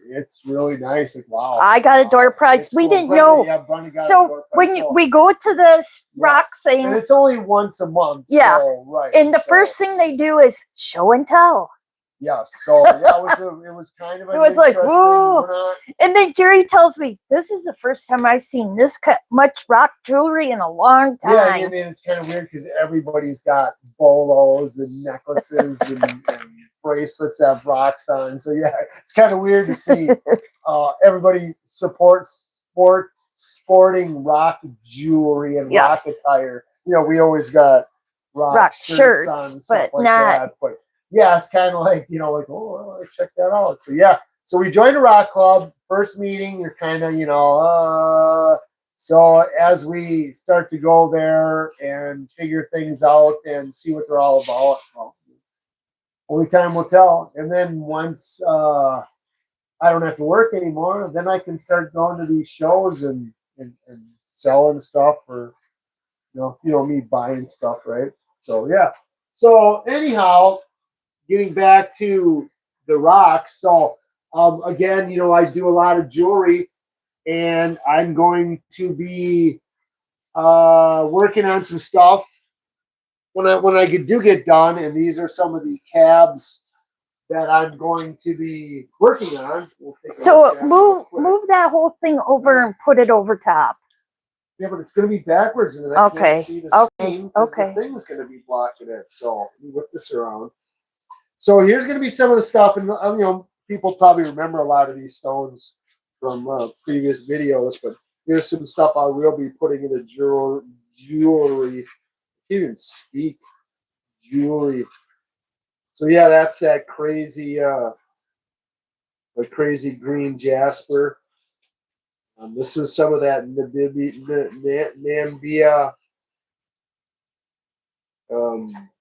[SPEAKER 1] really nice. Like, wow.
[SPEAKER 2] I got a door prize. We didn't know.
[SPEAKER 1] Yeah, Brenda got
[SPEAKER 2] so
[SPEAKER 1] a door prize.
[SPEAKER 2] when we go to this rock thing,
[SPEAKER 1] and it's only once a month.
[SPEAKER 2] Yeah.
[SPEAKER 1] So, right.
[SPEAKER 2] And the first thing they do is show and tell.
[SPEAKER 1] Yeah, so yeah, it was kind of.
[SPEAKER 2] It was like, whoa! And then Jerry tells me, "This is the first time I've seen this much rock jewelry in a long time."
[SPEAKER 1] Yeah, I mean, it's kind of weird because everybody's got bolos and necklaces and bracelets that have rocks on. So yeah, it's kind of weird to see everybody sporting rock jewelry and rock attire. You know, we always got rock shirts on and stuff
[SPEAKER 2] but
[SPEAKER 1] like
[SPEAKER 2] not.
[SPEAKER 1] that, but. Yeah, it's kind of like, you know, like, oh, well, check that out. So, yeah. So, we joined a rock club. First meeting, you're kind of, you know, so as we start to go there and figure things out and see what they're all about, well, only time will tell. And then once I don't have to work anymore, then I can start going to these shows and selling stuff, or, you know, me buying stuff, right? So, yeah. So, anyhow, getting back to the rocks. So, again, you know, I do a lot of jewelry, and I'm going to be working on some stuff when I do get done. And these are some of the cabs that I'm going to be working on.
[SPEAKER 2] So move that whole thing over and put it over top.
[SPEAKER 1] Yeah, but it's going to be backwards, and then I can't see the screen because the thing is going to be blocking it. So let me whip this around. So here's going to be some of the stuff, and you know, people probably remember a lot of these stones from previous videos, but here's some stuff I will be putting in the jewelry. I can't even speak. Jewelry. So yeah, that's that crazy, the crazy green jasper. This is some of that Nambia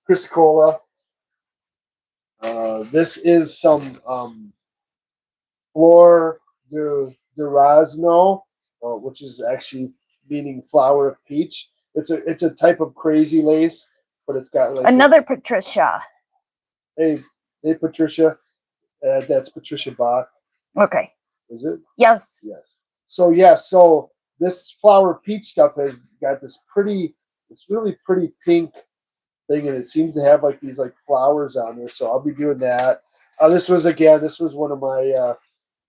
[SPEAKER 1] chrysocolla. This is some Flor de Durazno, which is actually meaning flower of peach. It's a type of crazy lace, but it's got like
[SPEAKER 2] another Patricia.
[SPEAKER 1] Hey, Patricia. That's Patricia Bach.
[SPEAKER 2] Okay.
[SPEAKER 1] Is it?
[SPEAKER 2] Yes.
[SPEAKER 1] Yes. So yeah, so this flower peach stuff has got this really pretty pink thing, and it seems to have like these like flowers on there. So I'll be doing that. This was one of my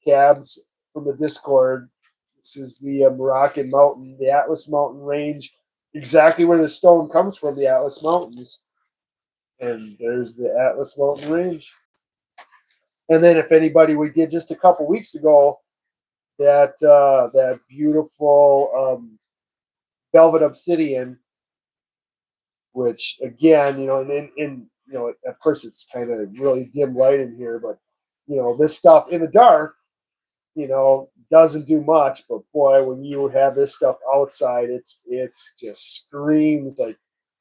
[SPEAKER 1] cabs from the Discord. This is the Moroccan Mountain, the Atlas Mountain Range, exactly where the stone comes from, the Atlas Mountains. And there's the Atlas Mountain Range. And then if anybody, we did just a couple weeks ago that beautiful velvet obsidian, which again, in of course it's kind of really dim light in here, but this stuff in the dark, doesn't do much. But boy, when you have this stuff outside, it's just screams like,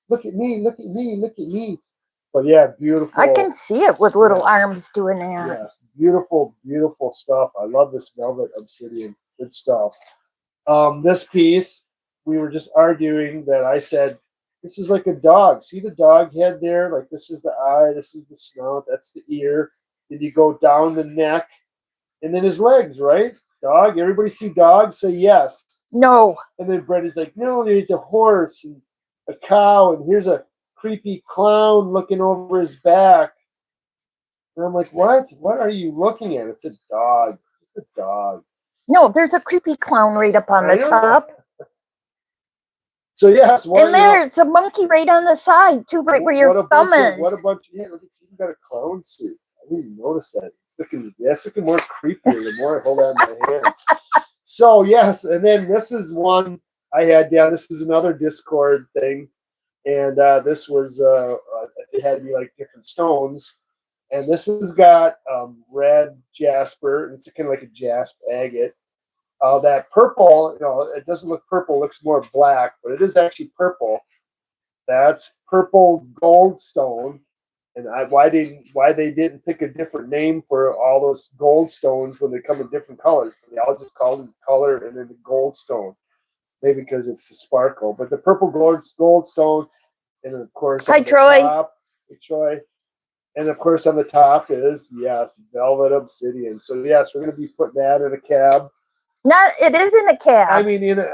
[SPEAKER 1] look at me, look at me, look at me. But yeah, beautiful.
[SPEAKER 2] I can see it with little arms doing that.
[SPEAKER 1] Yes, beautiful, beautiful stuff. I love this velvet obsidian. Good stuff. This piece, we were just arguing that I said, this is like a dog. See the dog head there? Like this is the eye, this is the snout, that's the ear. Then you go down the neck, and then his legs, right? Dog. Everybody see dog? Say yes.
[SPEAKER 2] No.
[SPEAKER 1] And then Brett like, no, there's a horse and a cow, and here's a creepy clown looking over his back. And I'm like, what? What are you looking at? It's a dog. It's a dog.
[SPEAKER 2] No, there's a creepy clown right up on the top.
[SPEAKER 1] So yes,
[SPEAKER 2] and there's a monkey right on the side too, right where your thumb is.
[SPEAKER 1] What a bunch! Yeah, look, it's even got a clown suit. I didn't even notice that. It's looking more creepier the more I hold on my hand. So yes, and then this is one I had down. This is another Discord thing, and this was it had me like different stones, and this has got red jasper, and it's kind of like a jasp agate. That purple, it doesn't look purple; it looks more black, but it is actually purple. That's purple goldstone, and why they didn't pick a different name for all those goldstones when they come in different colors? They all just called it color and then the goldstone. Maybe because it's the sparkle, but the purple goldstone, and of course on the top, Troy. And of course on the top is velvet obsidian. So yes, we're going to be putting that in a cab.
[SPEAKER 2] No, it is in a cab.
[SPEAKER 1] I mean, in a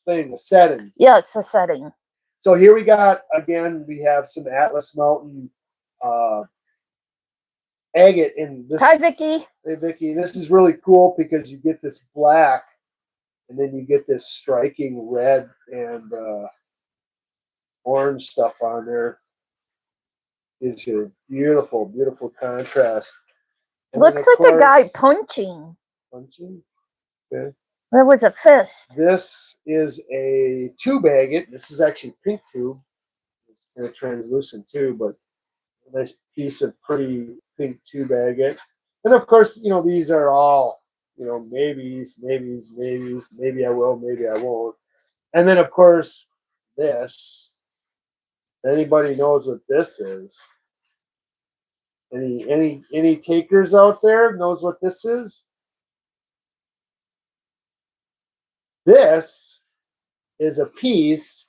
[SPEAKER 1] thing, a setting.
[SPEAKER 2] Yes, a setting.
[SPEAKER 1] So here we have some Atlas Mountain agate in this.
[SPEAKER 2] Hi, Vicky.
[SPEAKER 1] Hey, Vicky. This is really cool because you get this black, and then you get this striking red and orange stuff on there. It's a beautiful, beautiful contrast.
[SPEAKER 2] And looks like a guy punching.
[SPEAKER 1] Punching? Okay.
[SPEAKER 2] That was a fist.
[SPEAKER 1] This is a tube agate. This is actually pink tube. It's kind of translucent too, but a nice piece of pretty pink tube agate. And of course, these are all, maybes. Maybe I will, maybe I won't. And then of course, this. Anybody knows what this is? Any takers out there knows what this is? This is a piece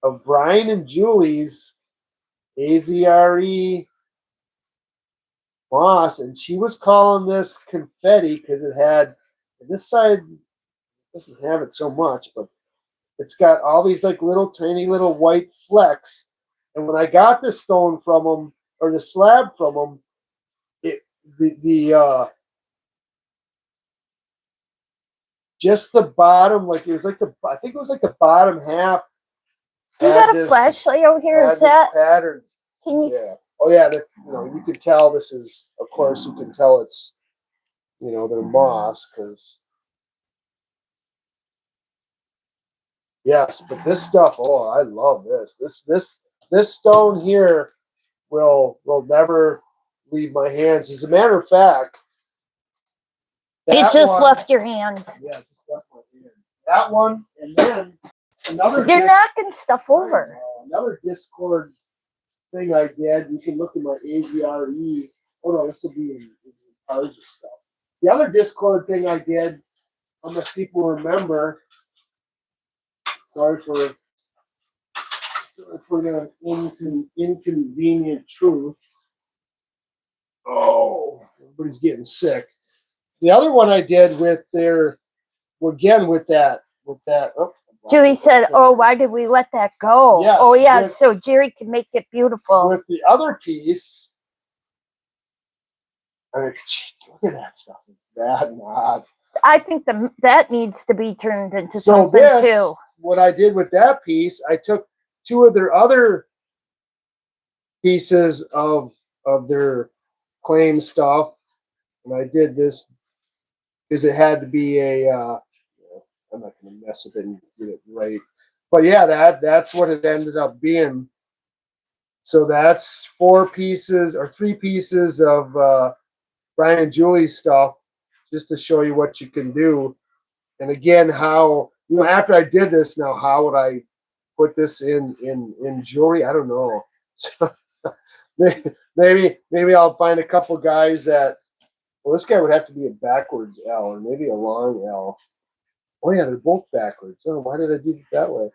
[SPEAKER 1] of Brian and Julie's AZRE moss, and she was calling this confetti because it had, this side doesn't have it so much, but it's got all these like little tiny little white flecks. And when I got this stone from them, or the slab from them, just the bottom, like it was like I think it was like the bottom half.
[SPEAKER 2] You got a flashlight out here? Is that
[SPEAKER 1] pattern?
[SPEAKER 2] Can you?
[SPEAKER 1] Yeah. Oh yeah, you can tell this is, of course, you can tell it's, they're moss because yes, but this stuff, oh, I love this. This stone here will never leave my hands. As a matter of fact,
[SPEAKER 2] It just left your hands.
[SPEAKER 1] Yeah, just left my hands. That one, and then another.
[SPEAKER 2] You're knocking stuff over.
[SPEAKER 1] Another Discord thing I did. You can look at my AZRE. Oh no, this will be in cars and stuff. The other Discord thing I did, how much people remember. Sorry for the inconvenient truth. Oh, everybody's getting sick. The other one I did with with that. Oh,
[SPEAKER 2] Julie said, "Oh, why did we let that go?"
[SPEAKER 1] Yes,
[SPEAKER 2] oh yeah, so Jerry can make it beautiful.
[SPEAKER 1] With the other piece, I mean, look at that stuff. It's that not.
[SPEAKER 2] I think that needs to be turned into something too.
[SPEAKER 1] What I did with that piece, I took two of their other pieces of their claim stuff, and I did this because it had to be a. I'm not going to mess with it and get it right, but yeah, that's what it ended up being. So that's 4 pieces or 3 pieces of Brian and Julie's stuff, just to show you what you can do. And again, how after I did this, now how would I put this in jewelry? I don't know. So maybe I'll find a couple guys that. Well, this guy would have to be a backwards L or maybe a long L. Oh yeah, they're both backwards. Oh, why did I do it that way?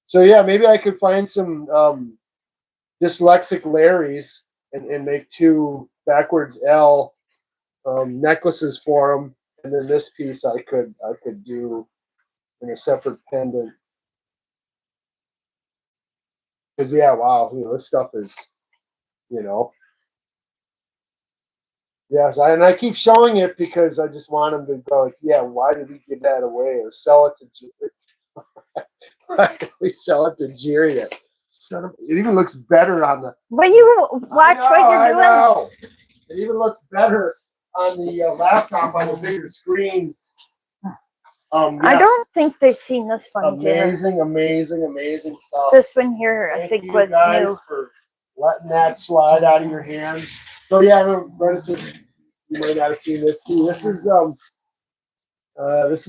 [SPEAKER 1] So yeah, maybe I could find some dyslexic Larrys and make 2 backwards L necklaces for them, and then this piece I could do in a separate pendant. Because yeah, wow, this stuff is, yes, I keep showing it because I just want them to go, yeah, why did we give that away or sell it to Jerry? Why did we sell it to Jerry? It even looks better on the.
[SPEAKER 2] Will you watch what you're doing?
[SPEAKER 1] I know. It even looks better on the laptop on the bigger screen. Yes.
[SPEAKER 2] I don't think they've seen this one,
[SPEAKER 1] amazing stuff.
[SPEAKER 2] This one here, I think, was new.
[SPEAKER 1] For letting that slide out of your hand. So yeah, you might not have seen this too. This is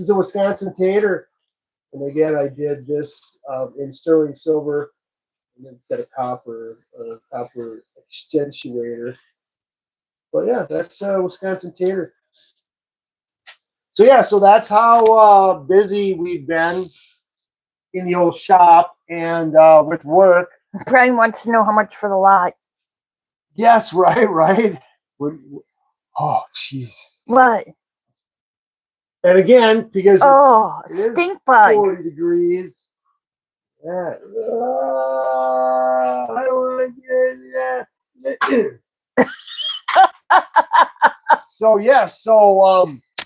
[SPEAKER 1] a Wisconsin tater, and again, I did this in sterling silver, and then it's got a copper extensuator. But yeah, that's Wisconsin tater. So yeah, so that's how busy we've been in the old shop and with work.
[SPEAKER 2] Brian wants to know how much for the lot.
[SPEAKER 1] Yes, right. Oh, jeez.
[SPEAKER 2] What?
[SPEAKER 1] And again, because
[SPEAKER 2] it's stink bug.
[SPEAKER 1] 40 degrees. Yeah. I want to get So yeah,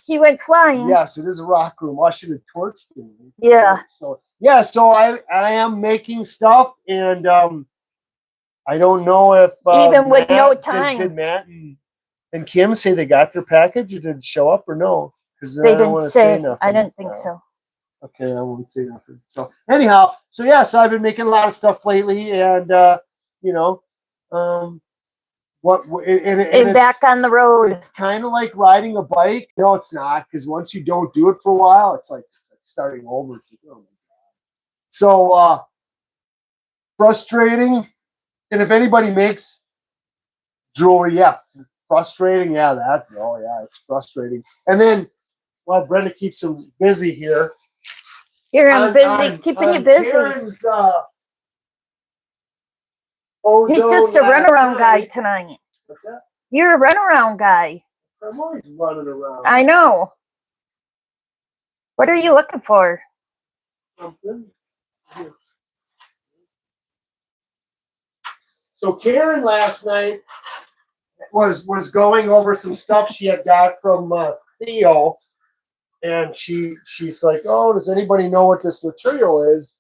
[SPEAKER 2] he went flying.
[SPEAKER 1] Yes, it is a rock room. I should have torched him.
[SPEAKER 2] Yeah.
[SPEAKER 1] So yeah, so I am making stuff, and I don't know if
[SPEAKER 2] even with no time.
[SPEAKER 1] Did Matt and Kim say they got their package? Or did it show up or no? Because
[SPEAKER 2] they didn't say. I didn't think so.
[SPEAKER 1] Okay, I won't say nothing. So anyhow, so I've been making a lot of stuff lately, and and
[SPEAKER 2] back on the road.
[SPEAKER 1] It's kind of like riding a bike. No, it's not, because once you don't do it for a while, it's like starting over. It's like, oh my God. So frustrating. And if anybody makes jewelry, frustrating. It's frustrating. And then, well, Brenda keeps them busy here.
[SPEAKER 2] I'm busy, keeping you busy.
[SPEAKER 1] Karen's,
[SPEAKER 2] he's just a runaround guy tonight.
[SPEAKER 1] What's that?
[SPEAKER 2] You're a runaround guy.
[SPEAKER 1] I'm always running around.
[SPEAKER 2] I know. What are you looking for?
[SPEAKER 1] Something. So Karen last night was going over some stuff she had got from Theo, and she's like, "Oh, does anybody know what this material is?"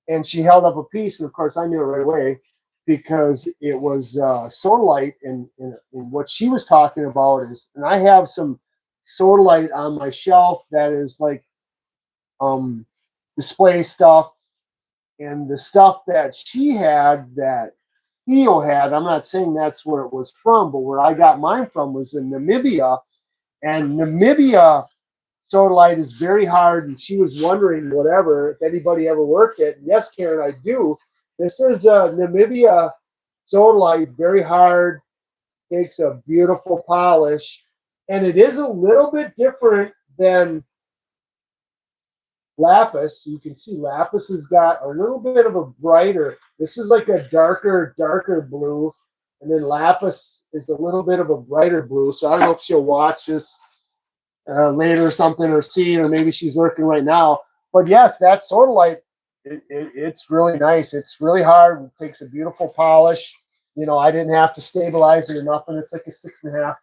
[SPEAKER 1] And she held up a piece, and of course I knew it right away. because it was sodalite, and what she was talking about is, and I have some sodalite on my shelf that is like display stuff, and the stuff that she had that Theo had, I'm not saying that's where it was from, but where I got mine from was in Namibia, and Namibia sodalite is very hard, and she was wondering whatever if anybody ever worked it. And yes, Karen, I do. This is Namibia sodalite, very hard, takes a beautiful polish, and it is a little bit different than lapis. You can see lapis has got a little bit of a brighter. This is like a darker blue, and then lapis is a little bit of a brighter blue. So I don't know if she'll watch this later or something, or see, or maybe she's lurking right now. But yes, that sodalite, it's really nice. It's really hard. It takes a beautiful polish. You know, I didn't have to stabilize it or nothing. It's like a 6.5.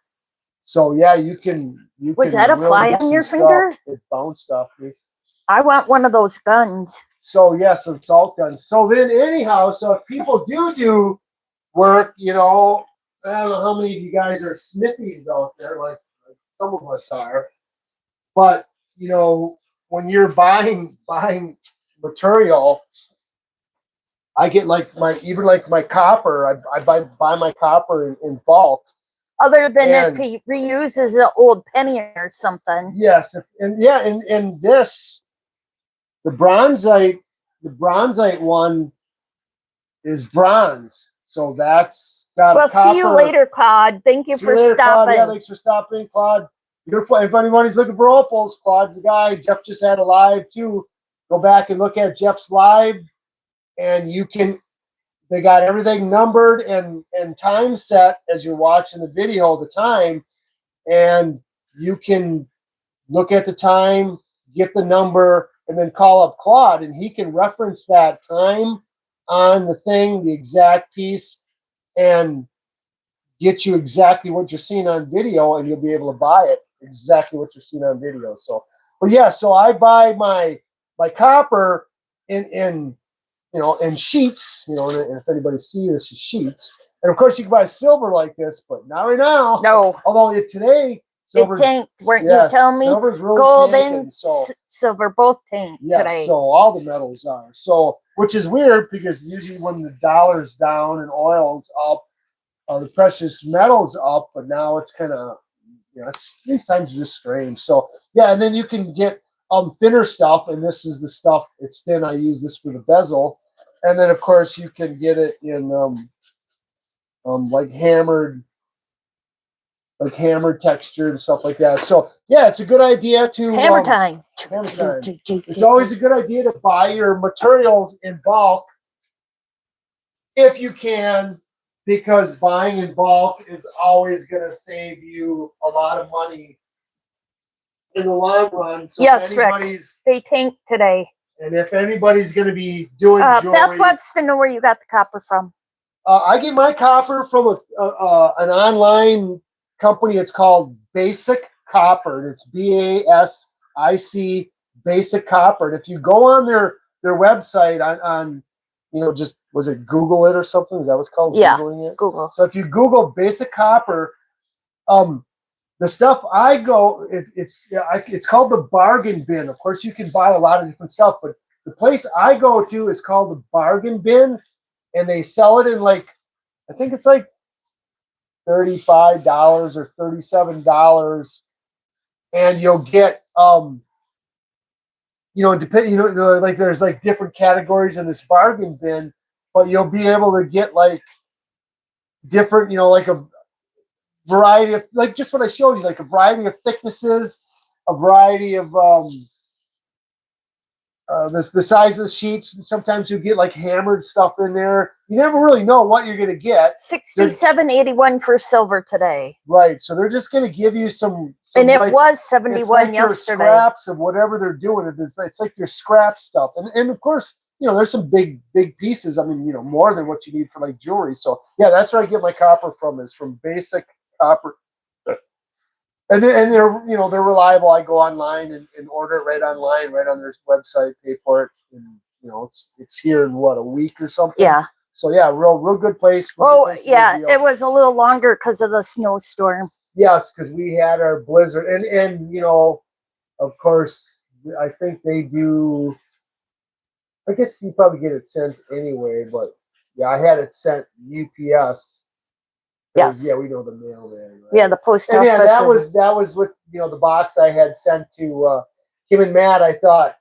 [SPEAKER 1] So yeah, you can.
[SPEAKER 2] Was that a
[SPEAKER 1] really
[SPEAKER 2] fly
[SPEAKER 1] get
[SPEAKER 2] on
[SPEAKER 1] some
[SPEAKER 2] your
[SPEAKER 1] stuff.
[SPEAKER 2] finger?
[SPEAKER 1] It bounced stuff.
[SPEAKER 2] I want one of those guns.
[SPEAKER 1] So yeah, some salt guns. So then anyhow, so if people do work, you know, I don't know how many of you guys are smithies out there, like some of us are. But you know, when you're buying material, I get like my copper. I buy my copper in bulk.
[SPEAKER 2] Other than if
[SPEAKER 1] And
[SPEAKER 2] he reuses an old penny or something.
[SPEAKER 1] yes, and this the bronzite one is bronze. So that's got
[SPEAKER 2] Well,
[SPEAKER 1] a copper.
[SPEAKER 2] see you later, Claude. Thank you
[SPEAKER 1] See
[SPEAKER 2] for
[SPEAKER 1] you later, Claude.
[SPEAKER 2] stopping.
[SPEAKER 1] Yeah, thanks for stopping, Claude. If anybody's looking for opals, Claude's the guy. Jeff just had a live too. Go back and look at Jeff's live, and they got everything numbered and time set as you're watching the video, the time, and you can look at the time, get the number, and then call up Claude, and he can reference that time on the thing, the exact piece, and get you exactly what you're seeing on video, and you'll be able to buy it exactly what you're seeing on video. So, but yeah, so I buy my copper in in sheets, and if anybody sees this, is sheets. And of course, you can buy silver like this, but not right now.
[SPEAKER 2] No.
[SPEAKER 1] Although today,
[SPEAKER 2] it tanked, weren't you telling me?
[SPEAKER 1] Silver's really
[SPEAKER 2] Gold
[SPEAKER 1] tanking,
[SPEAKER 2] and silver both tanked today.
[SPEAKER 1] so all the metals are. So, which is weird because usually when the dollar's down and oil's up, the precious metals up, but now it's kind of, these times are just strange. So yeah, and then you can get thinner stuff, and this is the stuff. It's thin. I use this for the bezel, and then of course you can get it in like hammered texture and stuff like that. So yeah, it's a good idea to
[SPEAKER 2] hammer time.
[SPEAKER 1] Hammer time. It's always a good idea to buy your materials in bulk if you can, because buying in bulk is always going to save you a lot of money in the long run. So
[SPEAKER 2] yes, Rick. They tanked today.
[SPEAKER 1] And if anybody's going to be doing jewelry,
[SPEAKER 2] Beth wants to know where you got the copper from.
[SPEAKER 1] I get my copper from an online company. It's called Basic Copper, and it's BASIC Basic Copper. And if you go on their website on just, was it Google it or something? Is that what's called?
[SPEAKER 2] Yeah,
[SPEAKER 1] Googling it?
[SPEAKER 2] Google.
[SPEAKER 1] So if you Google Basic Copper, the stuff it's called the bargain bin. Of course, you can buy a lot of different stuff, but the place I go to is called the bargain bin, and they sell it in I think it's like $35 or $37, and you'll get like there's like different categories in this bargain bin, but you'll be able to get like different, like a variety of, like just what I showed you, like a variety of thicknesses, a variety of the size of the sheets. Sometimes you get like hammered stuff in there. You never really know what you're going to get.
[SPEAKER 2] $67.81 for silver today.
[SPEAKER 1] Right. So they're just going to give you some
[SPEAKER 2] and it was 71 yesterday.
[SPEAKER 1] Scraps of whatever they're doing. It's like your scrap stuff. And of course, there's some big pieces. I mean, more than what you need for like jewelry. So yeah, that's where I get my copper from, is from Basic Copper. And they're reliable. I go online and order it right online, right on their website, pay for it, and it's here in what, a week or something.
[SPEAKER 2] Yeah.
[SPEAKER 1] So yeah, real good place.
[SPEAKER 2] Oh yeah, it was a little longer because of the snowstorm.
[SPEAKER 1] Yes, because we had our blizzard, and you know, of course, I think they do. I guess you probably get it sent anyway, but yeah, I had it sent UPS.
[SPEAKER 2] Yes.
[SPEAKER 1] Yeah, we know the mailman. Right?
[SPEAKER 2] Yeah, the post
[SPEAKER 1] and
[SPEAKER 2] office.
[SPEAKER 1] Yeah, that was with the box I had sent to Kim and Matt. I thought,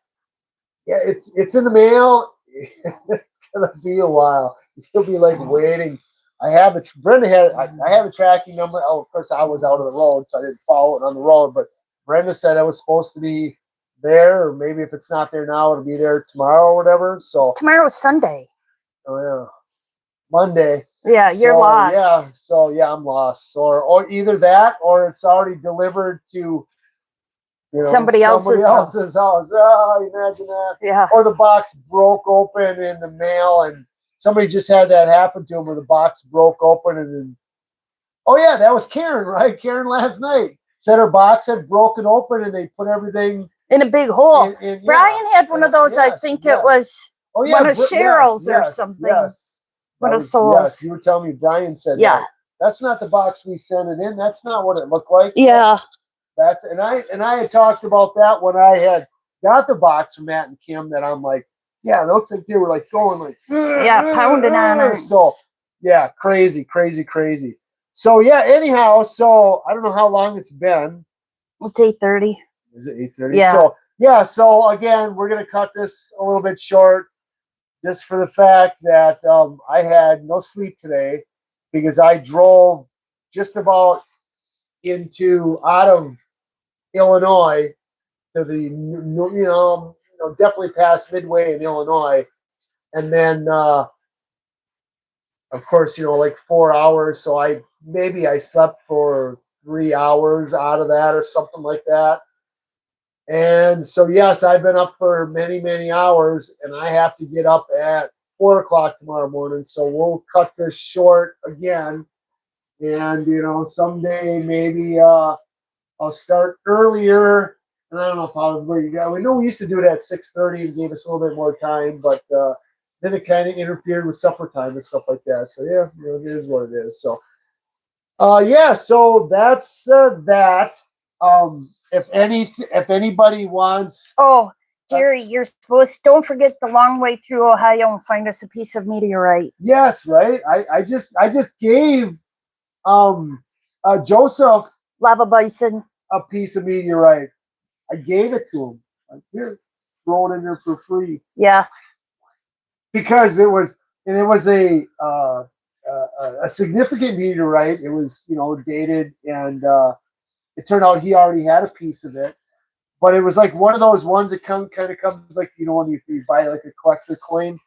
[SPEAKER 1] yeah, it's in the mail. It's gonna be a while. You'll be like waiting. I have a Brenda had I have a tracking number. Oh, of course I was out of the road, so I didn't follow it on the road. But Brenda said it was supposed to be there, or maybe if it's not there now, it'll be there tomorrow or whatever. So
[SPEAKER 2] tomorrow's Sunday.
[SPEAKER 1] Oh yeah, Monday.
[SPEAKER 2] Yeah, you're lost.
[SPEAKER 1] Yeah, so yeah, I'm lost. Or either that, or it's already delivered to somebody else's house. Oh, imagine that.
[SPEAKER 2] Yeah.
[SPEAKER 1] Or the box broke open in the mail, and somebody just had that happen to them, where the box broke open, and then, oh yeah, that was Karen, right? Karen last night said her box had broken open, and they put everything
[SPEAKER 2] in a big hole. Brian had one of those.
[SPEAKER 1] Yes,
[SPEAKER 2] I think it was one of Cheryl's or something.
[SPEAKER 1] Yes.
[SPEAKER 2] One of Souls.
[SPEAKER 1] Yes, you were telling me Brian said that. That's not the box we sent it in. That's not what it looked like.
[SPEAKER 2] Yeah.
[SPEAKER 1] That's and I had talked about that when I had got the box from Matt and Kim, that I'm like, yeah, it looks like they were like going like
[SPEAKER 2] pounding on her.
[SPEAKER 1] So yeah, crazy. So yeah, anyhow, so I don't know how long it's been.
[SPEAKER 2] It's 8:30.
[SPEAKER 1] Is it 8:30?
[SPEAKER 2] Yeah.
[SPEAKER 1] So yeah, so again, we're gonna cut this a little bit short, just for the fact that I had no sleep today, because I drove just about out of Illinois to the definitely past Midway in Illinois, and then of course like 4 hours. So I slept for 3 hours out of that or something like that. And so yes, I've been up for many hours, and I have to get up at 4 o'clock tomorrow morning. So we'll cut this short again, and someday maybe I'll start earlier. And I don't know if we know we used to do it at 6:30 and gave us a little bit more time, but then it kind of interfered with supper time and stuff like that. So yeah, it is what it is. So yeah, so that's that. If anybody wants,
[SPEAKER 2] Jerry, you're supposed. Don't forget the long way through Ohio and find us a piece of meteorite.
[SPEAKER 1] Yes, right. I just gave Joseph
[SPEAKER 2] Lava Bison
[SPEAKER 1] a piece of meteorite. I gave it to him. Like, here, throw it in there for free.
[SPEAKER 2] Yeah.
[SPEAKER 1] Because it was a significant meteorite. It was dated, and it turned out he already had a piece of it. But it was like one of those ones that kind of comes like when you buy like a collector coin,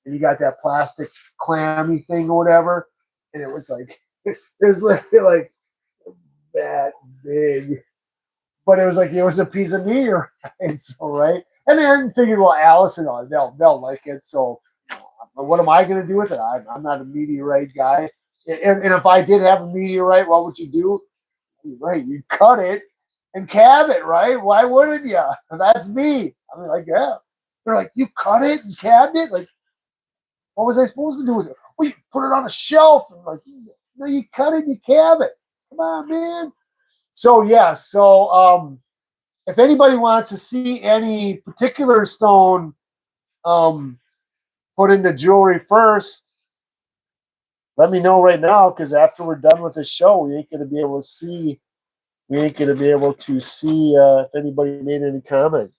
[SPEAKER 1] and you got that plastic clammy thing or whatever, and it was like it was literally like that big. But it was a piece of meteorite, so right. And then figured, well, Allison, they'll like it. So what am I going to do with it? I'm not a meteorite guy. And if I did have a meteorite, what would you do? Right, you cut it and cab it, right? Why wouldn't you? That's me. I mean, like, yeah. They're like, you cut it and cabbed it? Like, what was I supposed to do with it? Well, you put it on a shelf. And like, no, you cut it, you cab it. Come on, man. So yeah, if anybody wants to see any particular stone put into jewelry first, let me know right now, because after we're done with the show, we ain't gonna be able to see if anybody made any comment.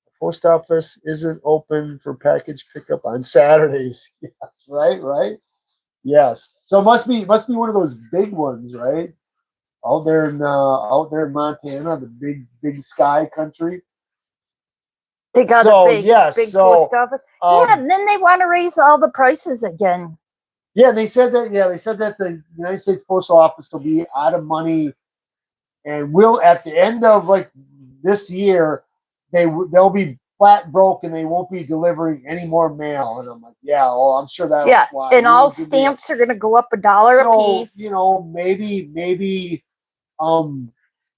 [SPEAKER 1] The post office isn't open for package pickup on Saturdays. Yes, right. Yes. So it must be one of those big ones, right? Out there in Montana, the big sky country.
[SPEAKER 2] They got a big post office. And then they want to raise all the prices again.
[SPEAKER 1] Yeah, they said that. Yeah, they said that the United States Postal Office will be out of money, and will at the end of like this year, they'll be flat broke, and they won't be delivering any more mail. And I'm like, yeah, well, I'm sure that'll fly.
[SPEAKER 2] And all stamps are going to go up $1 a piece.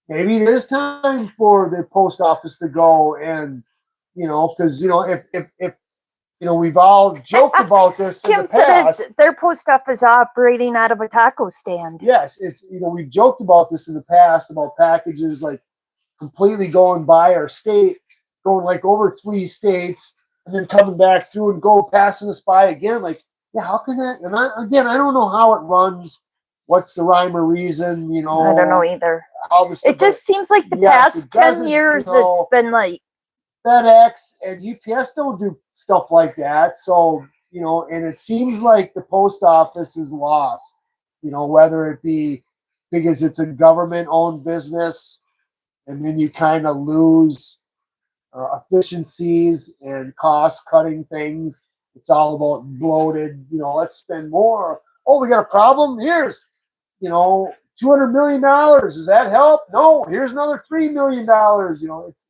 [SPEAKER 1] Maybe it is time for the post office to go, and because if we've all joked about this in
[SPEAKER 2] Kim
[SPEAKER 1] the
[SPEAKER 2] said
[SPEAKER 1] past.
[SPEAKER 2] it's their post office operating out of a taco stand.
[SPEAKER 1] Yes, it's we've joked about this in the past about packages like completely going by our state, going like over 3 states, and then coming back through and passing us by again. Like, yeah, how can that? And I don't know how it runs. What's the rhyme or reason?
[SPEAKER 2] I don't know either.
[SPEAKER 1] How this.
[SPEAKER 2] It just seems like the past 10 years it's been like
[SPEAKER 1] FedEx and UPS don't do stuff like that. So, and it seems like the post office is lost, whether it be because it's a government owned business and then you kind of lose efficiencies and cost cutting things. It's all about bloated, let's spend more. Oh, we got a problem? Here's, $200 million. Does that help? No, here's another $3 million.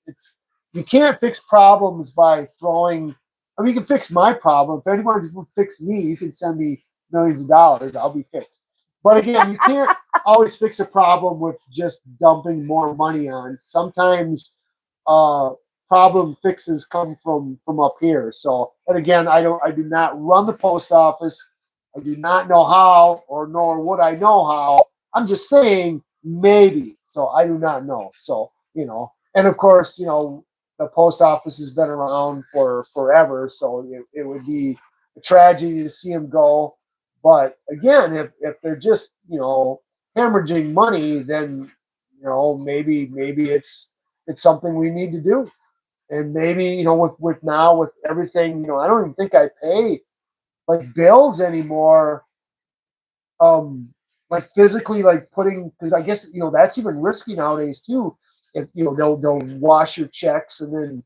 [SPEAKER 1] It's you can't fix problems by throwing. I mean, you can fix my problem. If anybody can fix me, you can send me millions of dollars. I'll be fixed. But again, you can't always fix a problem with just dumping more money on. Sometimes problem fixes come from up here. So, and again, I do not run the post office. I do not know how, or nor would I know how. I'm just saying maybe. So I do not know. So, and of course, the post office has been around for forever. So it would be a tragedy to see them go. But again, if they're just, hemorrhaging money, then, maybe it's something we need to do. And maybe, with now with everything, I don't even think I pay like bills anymore. Like physically, like putting, because I guess that's even risky nowadays too. If they'll wash your checks and then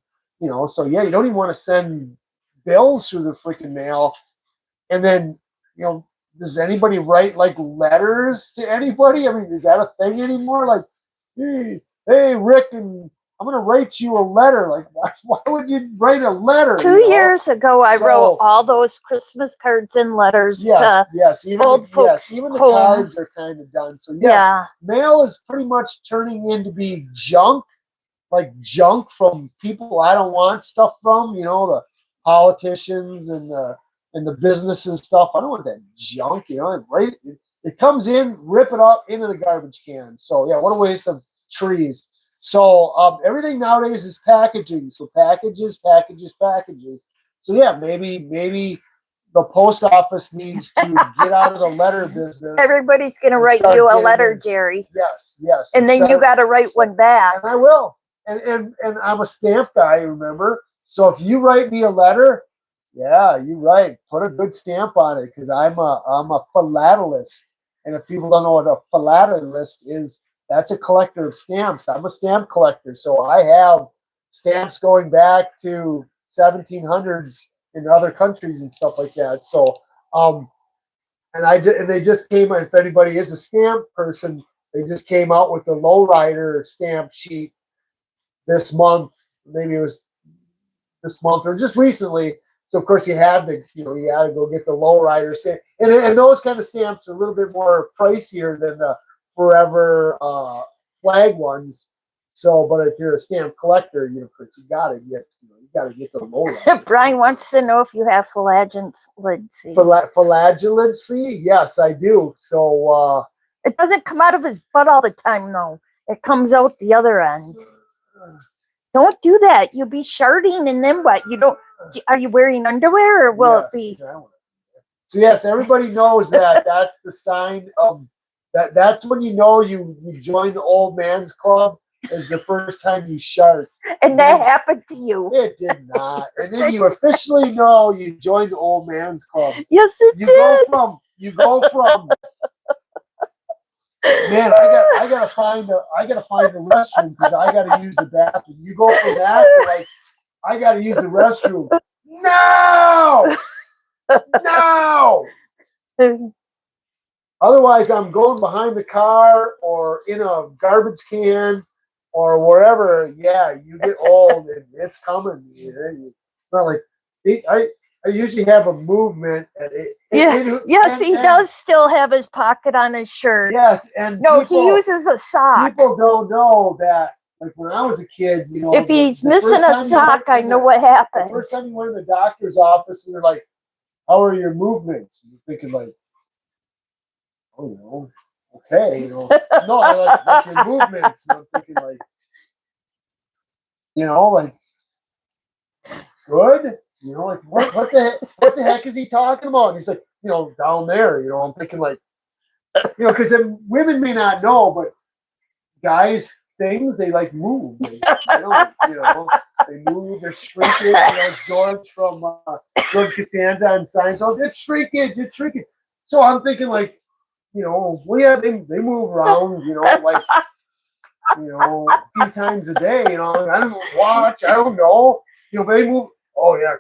[SPEAKER 1] so yeah, you don't even want to send bills through the freaking mail. And then does anybody write like letters to anybody? I mean, is that a thing anymore? Like, hey Rick, and I'm gonna write you a letter. Like, why would you write a letter?
[SPEAKER 2] 2 years ago, I wrote all those Christmas cards and letters to old folks.
[SPEAKER 1] Even the
[SPEAKER 2] home.
[SPEAKER 1] cards are kind of done. So yes, mail is pretty much turning into be junk, like junk from people I don't want stuff from. The politicians and the businesses stuff. I don't want that junk. Right? It comes in, rip it up into the garbage can. So yeah, what a waste of trees. So everything nowadays is packaging. So packages. So yeah, maybe the post office needs to get out of the letter business.
[SPEAKER 2] Everybody's going to write you a letter, Jerry.
[SPEAKER 1] Yes.
[SPEAKER 2] And then you got to write one back.
[SPEAKER 1] And I will. And I'm a stamp guy, remember? So if you write me a letter, yeah, you're right. Put a good stamp on it because I'm a philatelist. And if people don't know what a philatelist is, that's a collector of stamps. I'm a stamp collector, so I have stamps going back to 1700s in other countries and stuff like that. So, and they just came. If anybody is a stamp person, they just came out with the lowrider stamp sheet this month. Maybe it was this month or just recently. So of course you had to go get the lowrider stamp, and those kind of stamps are a little bit more pricier than the forever flag ones. So, but if you're a stamp collector, you gotta get the lowrider.
[SPEAKER 2] Brian wants to know if you have flagellancy.
[SPEAKER 1] Flagellancy? Yes, I do. So
[SPEAKER 2] it doesn't come out of his butt all the time, though. It comes out the other end. Don't do that. You'll be sharding, and then what? You don't. Are you wearing underwear, or will it be?
[SPEAKER 1] So yes, everybody knows that. That's the sign of that. That's when you know you joined the old man's club. Is the first time you shart.
[SPEAKER 2] And that happened to you.
[SPEAKER 1] It did not. And then you officially know you joined the old man's club.
[SPEAKER 2] Yes, it did.
[SPEAKER 1] You go from. Man, I gotta find the restroom because I gotta use the bathroom. You go from that to like, I gotta use the restroom. No. Otherwise, I'm going behind the car or in a garbage can or wherever. Yeah, you get old and it's coming. It's not like I usually have a movement.
[SPEAKER 2] Yes, he does still have his pocket on his shirt.
[SPEAKER 1] Yes, and
[SPEAKER 2] he uses a sock.
[SPEAKER 1] People don't know that like when I was a kid, you know,
[SPEAKER 2] If he's
[SPEAKER 1] the
[SPEAKER 2] missing
[SPEAKER 1] first
[SPEAKER 2] a
[SPEAKER 1] time you
[SPEAKER 2] sock,
[SPEAKER 1] went
[SPEAKER 2] I
[SPEAKER 1] in
[SPEAKER 2] know
[SPEAKER 1] the-
[SPEAKER 2] what
[SPEAKER 1] the
[SPEAKER 2] happened.
[SPEAKER 1] first time you went in the doctor's office and they're like, "How are your movements?" And you're thinking like, "Oh, you know, okay, you know." No, I like your movements. And I'm thinking like, you know, like good. You know, like what the heck is he talking about? And he's like, you know, down there. You know, I'm thinking like, you know, because women may not know, but guys things they like move. They don't, you know, they move. They're shrinking. You know, George from George Costanza and Seinfeld. It's shrinking. It's shrinking. So I'm thinking like, you know, well, yeah, they move around. You know, like. You know, a few times a day, you know, I don't watch, I don't know. You know, but they move, oh yeah,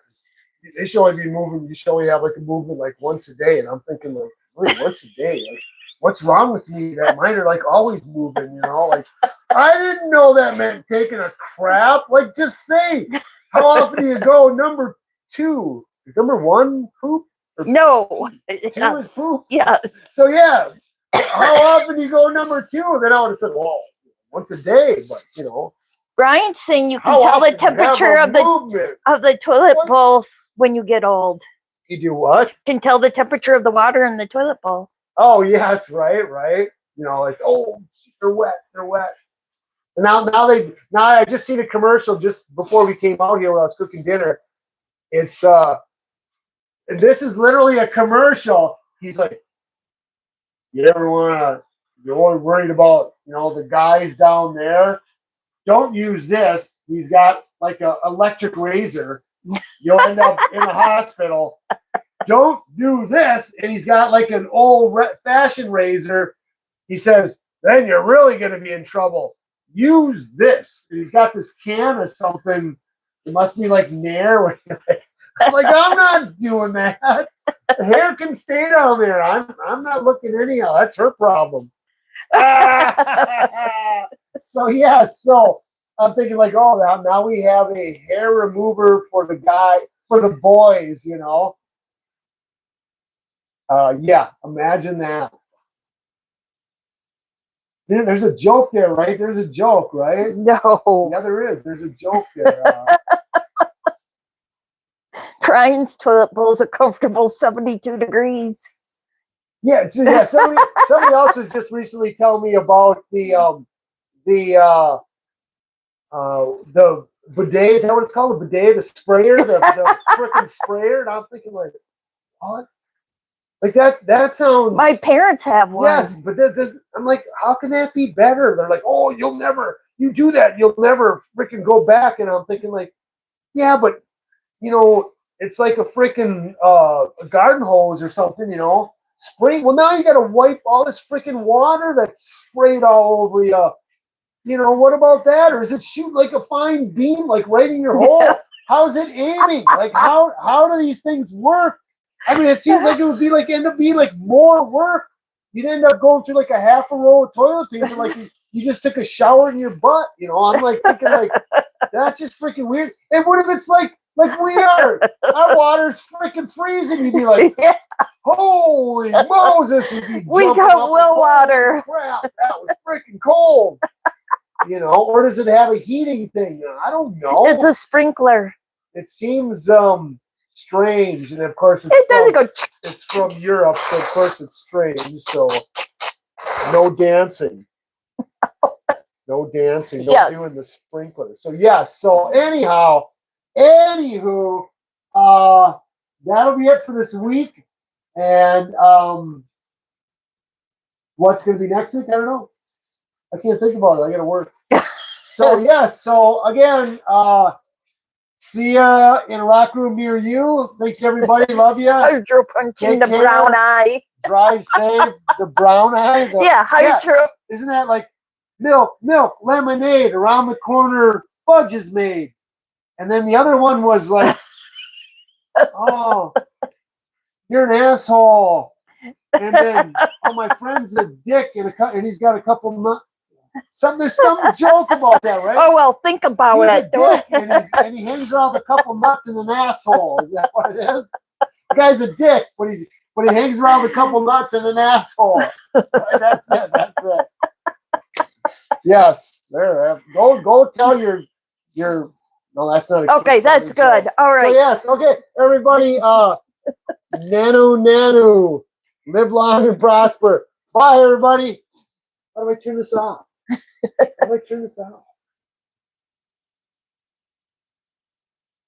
[SPEAKER 1] they should only be moving, you should only have like a movement like once a day. And I'm thinking like, really, once a day? Like, what's wrong with me that mine are like always moving, you know? Like, I didn't know that meant taking a crap. Like, just say, how often do you go number 2? Is number 1 poop?
[SPEAKER 2] No.
[SPEAKER 1] 2 is poop?
[SPEAKER 2] Yes.
[SPEAKER 1] So yeah, how often do you go number 2? Then I would have said, well, once a day, but you know.
[SPEAKER 2] Brian's saying you can
[SPEAKER 1] How
[SPEAKER 2] tell the
[SPEAKER 1] often do you have
[SPEAKER 2] temperature
[SPEAKER 1] a
[SPEAKER 2] of the
[SPEAKER 1] movement?
[SPEAKER 2] toilet
[SPEAKER 1] What?
[SPEAKER 2] bowl when you get old.
[SPEAKER 1] You do what?
[SPEAKER 2] You can tell the temperature of the water in the toilet bowl.
[SPEAKER 1] Oh yes, right. You know, like oh, they're wet. And now I just seen a commercial just before we came out here when I was cooking dinner. It's this is literally a commercial. He's like, you ever wanna? You're always worried about you know the guys down there. Don't use this. He's got like a electric razor. You'll end up in the hospital. Don't do this. And he's got like an old fashioned razor. He says, then you're really going to be in trouble. Use this. And he's got this can of something. It must be like Nair. I'm like, I'm not doing that. The hair can stay down there. I'm not looking anyhow. That's her problem. So yeah, so I'm thinking like, oh, now we have a hair remover for the boys, you know. Yeah, imagine that. There's a joke there, right? There's a joke, right?
[SPEAKER 2] No.
[SPEAKER 1] Yeah, there is. There's a joke there.
[SPEAKER 2] Brian's toilet bowl is a comfortable 72 degrees.
[SPEAKER 1] Yeah, so yeah. Somebody else was just recently telling me about the bidet. Is that what it's called? The bidet, the sprayer, the freaking sprayer. And I'm thinking like, what? Like that sounds.
[SPEAKER 2] My parents have one.
[SPEAKER 1] Yes, but I'm like, how can that be better? They're like, oh, you do that, you'll never freaking go back. And I'm thinking like, yeah, but you know, it's like a freaking a garden hose or something, you know, spray. Well, now you got to wipe all this freaking water that's sprayed all over you. You know, what about that? Or is it shoot like a fine beam, like right in your hole? How's it aiming? Like how do these things work? I mean, it seems like it would be like end up being like more work. You'd end up going through like a half a roll of toilet paper, like you just took a shower in your butt. You know, I'm like thinking like that's just freaking weird. And what if it's like we are? Our water's freaking freezing. You'd be like, holy Moses!
[SPEAKER 2] We got well water.
[SPEAKER 1] Crap, that was freaking cold. You know, or does it have a heating thing? I don't know.
[SPEAKER 2] It's a sprinkler.
[SPEAKER 1] It seems strange, and of course
[SPEAKER 2] It doesn't go.
[SPEAKER 1] it's from Europe, so of course it's strange. So no dancing, no
[SPEAKER 2] Yes.
[SPEAKER 1] doing the sprinkler. So yes. So anywho, that'll be it for this week. And what's going to be next week? I don't know. I can't think about it. I got to work. So yes. So again, see ya in a rock room near you. Thanks everybody. Love ya.
[SPEAKER 2] Hydro punching the brown eye.
[SPEAKER 1] Drive safe. The brown eye.
[SPEAKER 2] Hydro.
[SPEAKER 1] Isn't that like milk, lemonade, around the corner, fudge is made. And then the other one was like, oh, you're an asshole. And then, oh, my friend's a dick, and he's got a couple nuts. There's some joke about that, right?
[SPEAKER 2] Oh well, think about
[SPEAKER 1] He's
[SPEAKER 2] it.
[SPEAKER 1] a dick, and he hangs around with a couple nuts and an asshole. Is that what it is? The guy's a dick, but he hangs around with a couple nuts and an asshole. Right, that's it. Yes. There. Go tell your. No, that's not a
[SPEAKER 2] Okay, that's
[SPEAKER 1] kid-friendly
[SPEAKER 2] good.
[SPEAKER 1] joke.
[SPEAKER 2] All
[SPEAKER 1] So
[SPEAKER 2] right.
[SPEAKER 1] yes. Okay, everybody. Nanu. Live long and prosper. Bye, everybody. How do I turn this off? How do I turn this off?